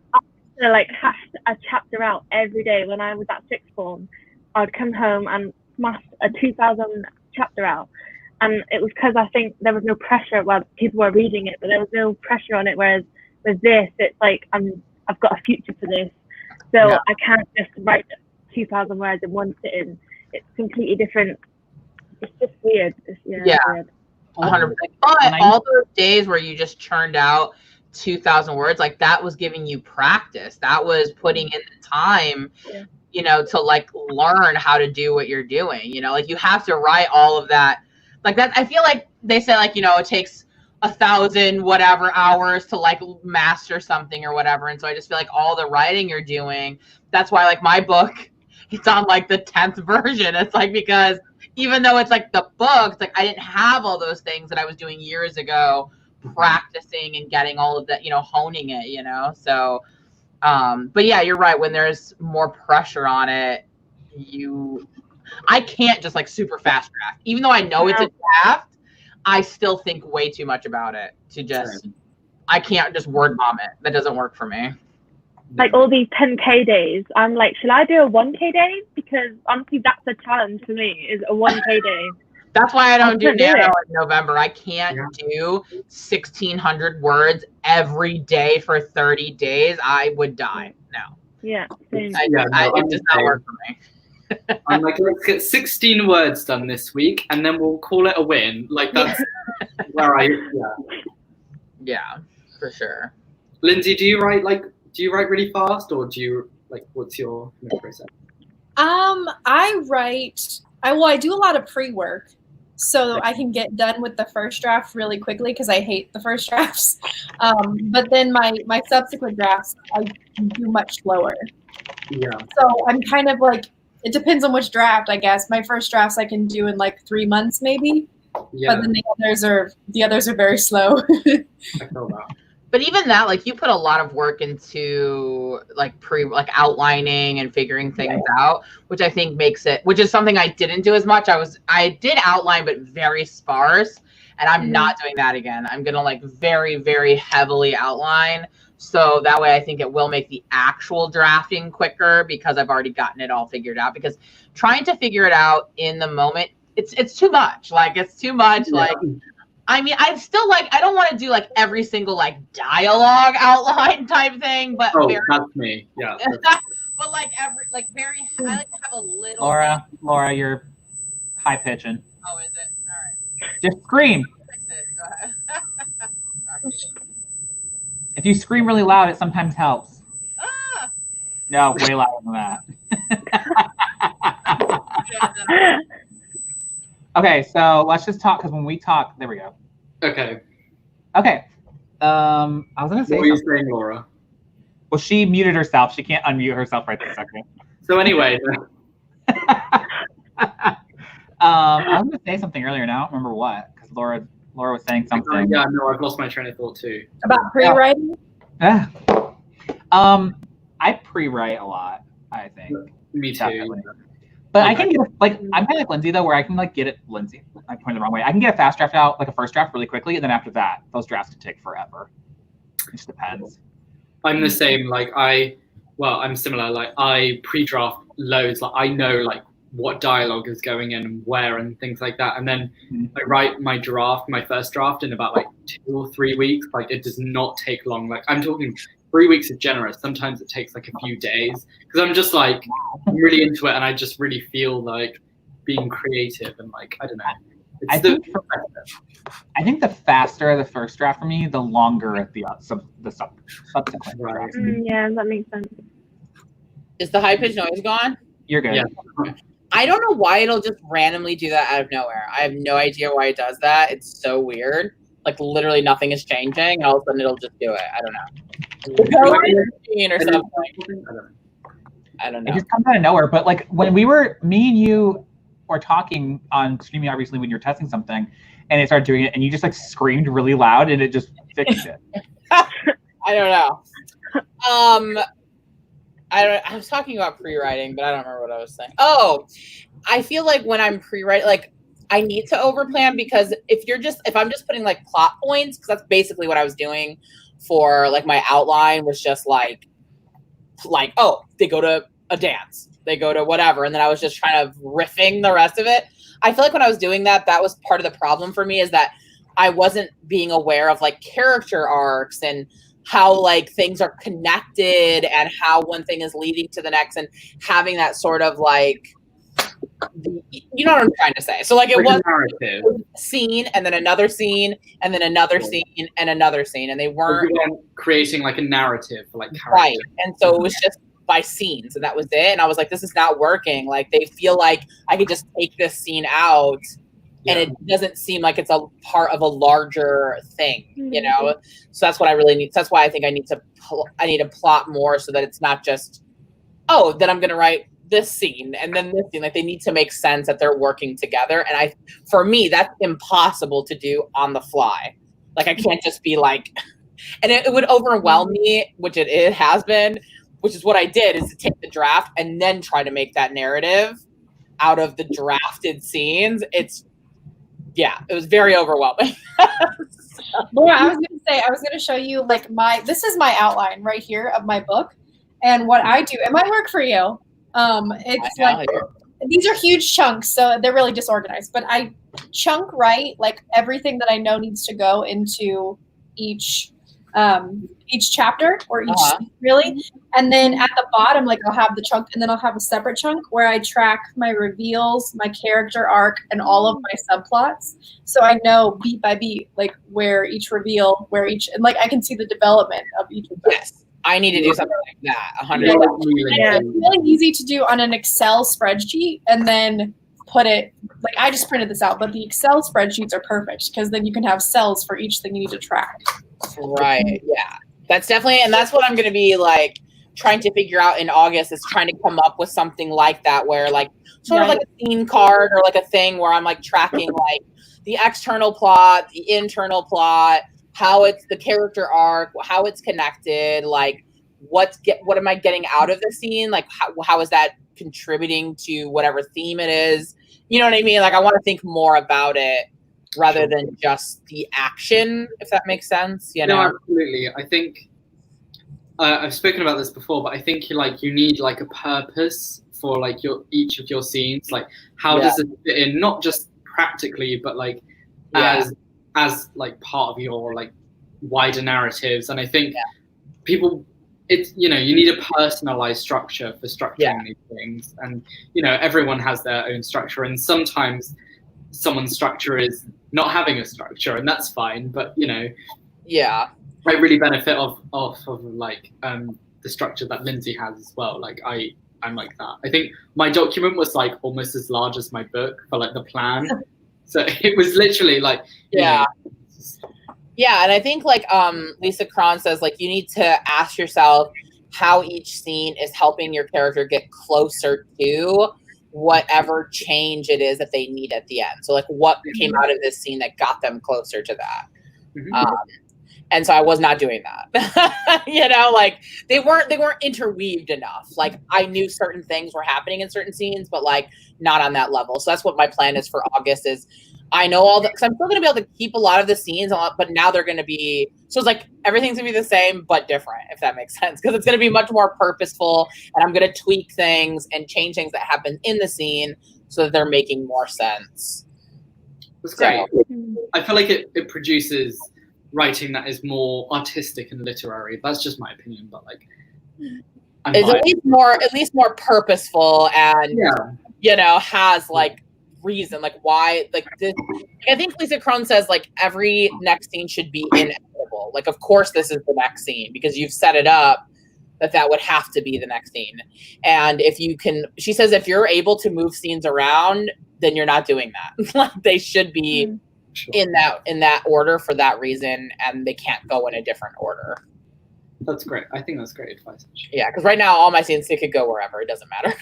like hash a chapter out every day. When I was at sixth form, I'd come home and smash a 2,000 chapter out, and it was because I think there was no pressure. Well, people were reading it, but there was no pressure on it. Whereas with this, it's like I've got a future for this, so I can't just write 2,000 words in one sitting. It's completely different. It's just weird. It's, weird. 100%. But all those days where you just churned out 2,000 words, like that was giving you practice. That was putting in the time, you know, to like learn how to do what you're doing. You know, like you have to write all of that. Like that, I feel like they say like, you know, it takes 1,000 whatever hours to like master something or whatever. And so I just feel like all the writing you're doing, that's why like my book, it's on like the 10th version. It's like, because even though it's like the book, it's like I didn't have all those things that I was doing years ago, practicing and getting all of that, you know, honing it, you know. So but yeah, you're right. When there's more pressure on it, I can't just like super fast draft. Even though I know it's a draft, I still think way too much about it to just, I can't just word vomit. That doesn't work for me. Like all these 10K days, I'm like, should I do a 1K day? Because honestly, that's a challenge for me, is a 1K day. That's why I don't do Nano in November. I can't do 1,600 words every day for 30 days. I would die. No. Yeah. It does not work for me. I'm like, let's get 16 words done this week, and then we'll call it a win. Like that's where Yeah, for sure. Lindsay, do you write really fast, or do you like? What's your process? I do a lot of pre-work, so I can get done with the first draft really quickly because I hate the first drafts. But then my subsequent drafts I do much slower. Yeah. So I'm kind of like, it depends on which draft, I guess. My first drafts I can do in like 3 months maybe. Yeah. But then the others are very slow. I feel that. But even that, like you put a lot of work into like outlining and figuring things out, which I think makes it, which is something I didn't do as much. I did outline, but very sparse, and I'm not doing that again. I'm going to like very, very heavily outline. So that way I think it will make the actual drafting quicker because I've already gotten it all figured out, because trying to figure it out in the moment, it's too much. Like it's too much. Like, I mean, I still like, I don't want to do like every single like dialogue outline type thing, but that's me. Yeah. But like I like to have a little. Laura, you're high pitching. Oh, is it? All right. Just scream. Go ahead. If you scream really loud, it sometimes helps. Ah! No, way louder than that. Okay, so let's just talk, because when we talk, there we go. Okay. I was gonna say What were you something. saying, Laura? Well, she muted herself. She can't unmute herself right this second. So anyway, I was gonna say something earlier, and I don't remember what, because Laura was saying something. yeah, no, I've lost my train of thought too. About pre-writing? Yeah. I pre-write a lot, I think. Me too. Definitely. But I can get I'm kind of like Lindsay though, where I can like get it. Lindsay, I pointed the wrong way. I can get a fast draft out, like a first draft, really quickly, and then after that, those drafts can take forever. It just depends. I'm the same. I'm similar. Like I pre-draft loads. Like I know like what dialogue is going in and where and things like that. And then I write my first draft in about like 2 or 3 weeks. Like it does not take long. Like I'm talking 3 weeks is generous. Sometimes it takes like a few days because I'm just like I'm really into it and I just really feel like being creative and like I don't know. I think the faster the first draft for me, the longer the subsequent draft. Yeah, that makes sense. Is the high pitched noise gone? You're good. Yeah. I don't know why it'll just randomly do that out of nowhere. I have no idea why it does that. It's so weird. Like literally nothing is changing, and all of a sudden it'll just do it. I don't know. Or something. I don't know. It just comes out of nowhere. But like when me and you were talking on StreamYard recently when you were testing something, and it started doing it, and you just like screamed really loud, and it just fixed it. I don't know. I was talking about pre-writing, but I don't remember what I was saying. Oh, I feel like when I'm pre-writing, like I need to overplan because if I'm just putting like plot points, because that's basically what I was doing for like my outline was just like, oh, they go to a dance, they go to whatever. And then I was just trying to riffing the rest of it. I feel like when I was doing that, that was part of the problem for me is that I wasn't being aware of like character arcs and how like things are connected and how one thing is leading to the next and having that sort of like, you know what I'm trying to say. So like it was a scene and then another scene and then another scene and another scene. And they weren't creating like a narrative for like character. Right. And so it was just by scenes and that was it. And I was like, this is not working. Like they feel like I could just take this scene out and it doesn't seem like it's a part of a larger thing, you know? So that's what I really need. So that's why I think I need to plot more so that it's not just, oh, then I'm going to write this scene and then this scene. Like they need to make sense that they're working together. And for me, that's impossible to do on the fly. Like I can't just be like, and it would overwhelm me, which it has been, which is what I did is to take the draft and then try to make that narrative out of the drafted scenes. It was very overwhelming. Laura, I was gonna show you like this is my outline right here of my book, and what I do. It might work for you. It's like these are huge chunks, so they're really disorganized. But I chunk write like everything that I know needs to go into each chapter or each scene, really. And then at the bottom, like I'll have the chunk, and then I'll have a separate chunk where I track my reveals, my character arc, and all of my subplots. So I know beat by beat, like where each reveal, and like I can see the development of each of them. Yes, I need to do something like that. 100%. It's really easy to do on an Excel spreadsheet, and then put it like I just printed this out, but the Excel spreadsheets are perfect because then you can have cells for each thing you need to track. Right. Yeah. That's definitely, and that's what I'm going to be like trying to figure out in August is trying to come up with something like that where like sort of like a scene card or like a thing where I'm like tracking like the external plot, the internal plot, how it's the character arc, how it's connected, like what am I getting out of the scene? Like how is that contributing to whatever theme it is? You know what I mean? Like I want to think more about it rather than just the action, if that makes sense. You know? No, absolutely. I think I've spoken about this before, but I think you need like a purpose for like each of your scenes. Like how does it fit in, not just practically, but like as like part of your like wider narratives. And I think people, it's you need a personalized structure for structuring these things. And everyone has their own structure, and sometimes someone's structure is not having a structure, and that's fine. But I really benefit off of like the structure that Lindsay has as well. Like I'm like that. I think my document was like almost as large as my book for like the plan. So it was literally like Yeah, and I think like Lisa Cron says, like you need to ask yourself how each scene is helping your character get closer to whatever change it is that they need at the end. So like what came out of this scene that got them closer to that. And so I was not doing that. You know, like they weren't interweaved enough. Like I knew certain things were happening in certain scenes, but like not on that level. So that's what my plan is for August is I know all the, because I'm still going to be able to keep a lot of the scenes, but now they're going to be, so it's like everything's going to be the same, but different, if that makes sense. Because it's going to be much more purposeful, and I'm going to tweak things and change things that happen in the scene so that they're making more sense. That's great. I feel like it produces writing that is more artistic and literary. That's just my opinion, but like, it's at least more purposeful and, you know, has like, reason like why like this. I think Lisa Cron says like every next scene should be inevitable. Like of course this is the next scene because you've set it up that would have to be the next scene. And if you can, she says if you're able to move scenes around, then you're not doing that. Like they should be in that order for that reason, and they can't go in a different order. That's great. I think that's great advice. Yeah, because right now all my scenes, they could go wherever. It doesn't matter.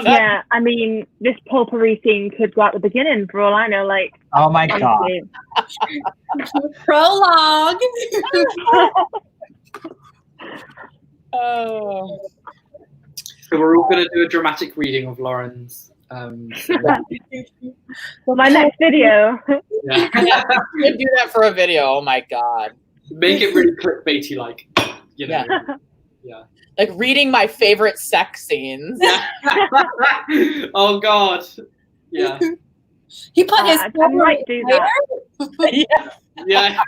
Yeah, I mean, this potpourri scene could go at the beginning for all I know. Like, oh my god, prologue. Oh. So we're all going to do a dramatic reading of Lauren's. For my next video. Yeah. You do that for a video. Oh my god. Make it really clickbaity, like, you know. Yeah. Like reading my favorite sex scenes. Oh god. Yeah. He put his. I might do that. Yeah.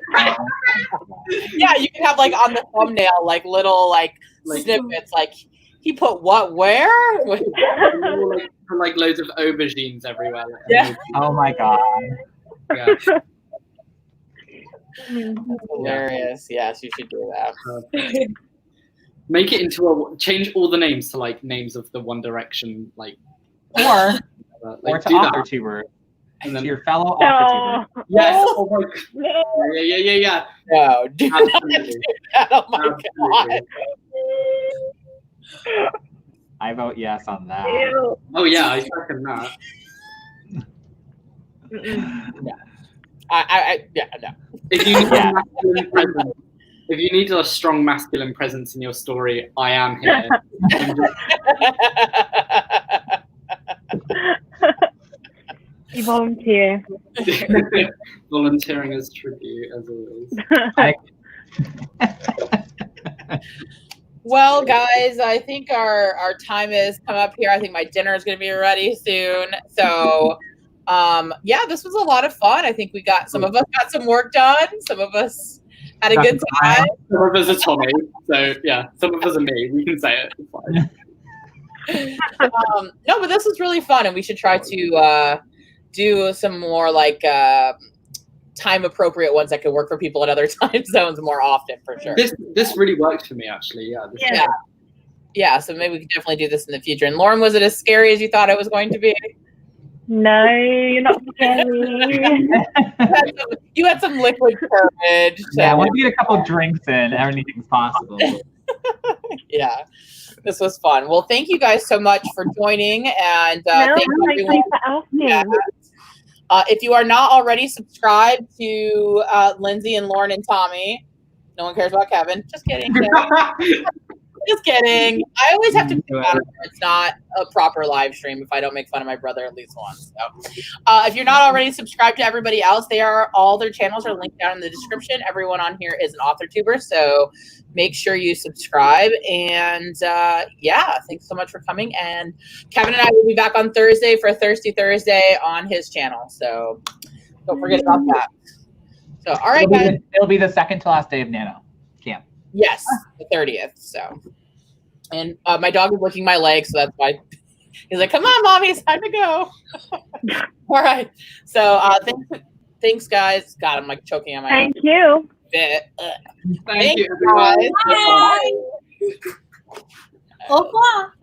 Yeah, you can have like on the thumbnail like little like snippets like he put what where? like loads of aubergines everywhere. Like, yeah. Oh my god. Yeah. Hilarious. Yes, you should do that. Make it into change all the names to like names of the One Direction like or like, to AuthorTuber. And then your fellow AuthorTuber. Yes. Oh my god. Yeah. No, do not do that. Oh my god. I vote yes on that. Ew. Oh yeah, I second that. Yeah. I no. If you need a strong masculine presence in your story, I am here. You volunteer. Volunteering as tribute, as always. Well, guys, I think our time is come up here. I think my dinner is going to be ready soon. So, yeah, this was a lot of fun. I think some of us got some work done. Some of us had a good time. Some of us are Tommy. So, yeah, some of us are me. We can say it. It's fine. No, but this was really fun, and we should try to do some more like time appropriate ones that could work for people at other time zones more often for sure. This really worked for me actually. Yeah. So maybe we can definitely do this in the future. And Lauren, was it as scary as you thought it was going to be? No, you're not scary. You had some liquid courage. Yeah, once you get a couple drinks in, anything's possible. Yeah. This was fun. Well, thank you guys so much for joining, and thank you everyone. Yeah. If you are not already subscribed to Lindsay and Lauren and Tommy, no one cares about Kevin. Just kidding. Just kidding. I always have to think about it when it's not a proper live stream if I don't make fun of my brother at least once. So, if you're not already subscribed to everybody else, all their channels are linked down in the description. Everyone on here is an AuthorTuber, so make sure you subscribe. And yeah, thanks so much for coming. And Kevin and I will be back on Thursday for Thirsty Thursday on his channel. So don't forget about that. So, all right, guys. It'll be the second to last day of Nano Camp. Yes, the 30th. So, and my dog is licking my leg, so that's why he's like, "Come on, mommy, it's time to go." All right. So, thanks, guys. God, I'm like choking on my. Thank you. Bit. Thank you, guys. Bye. Au revoir.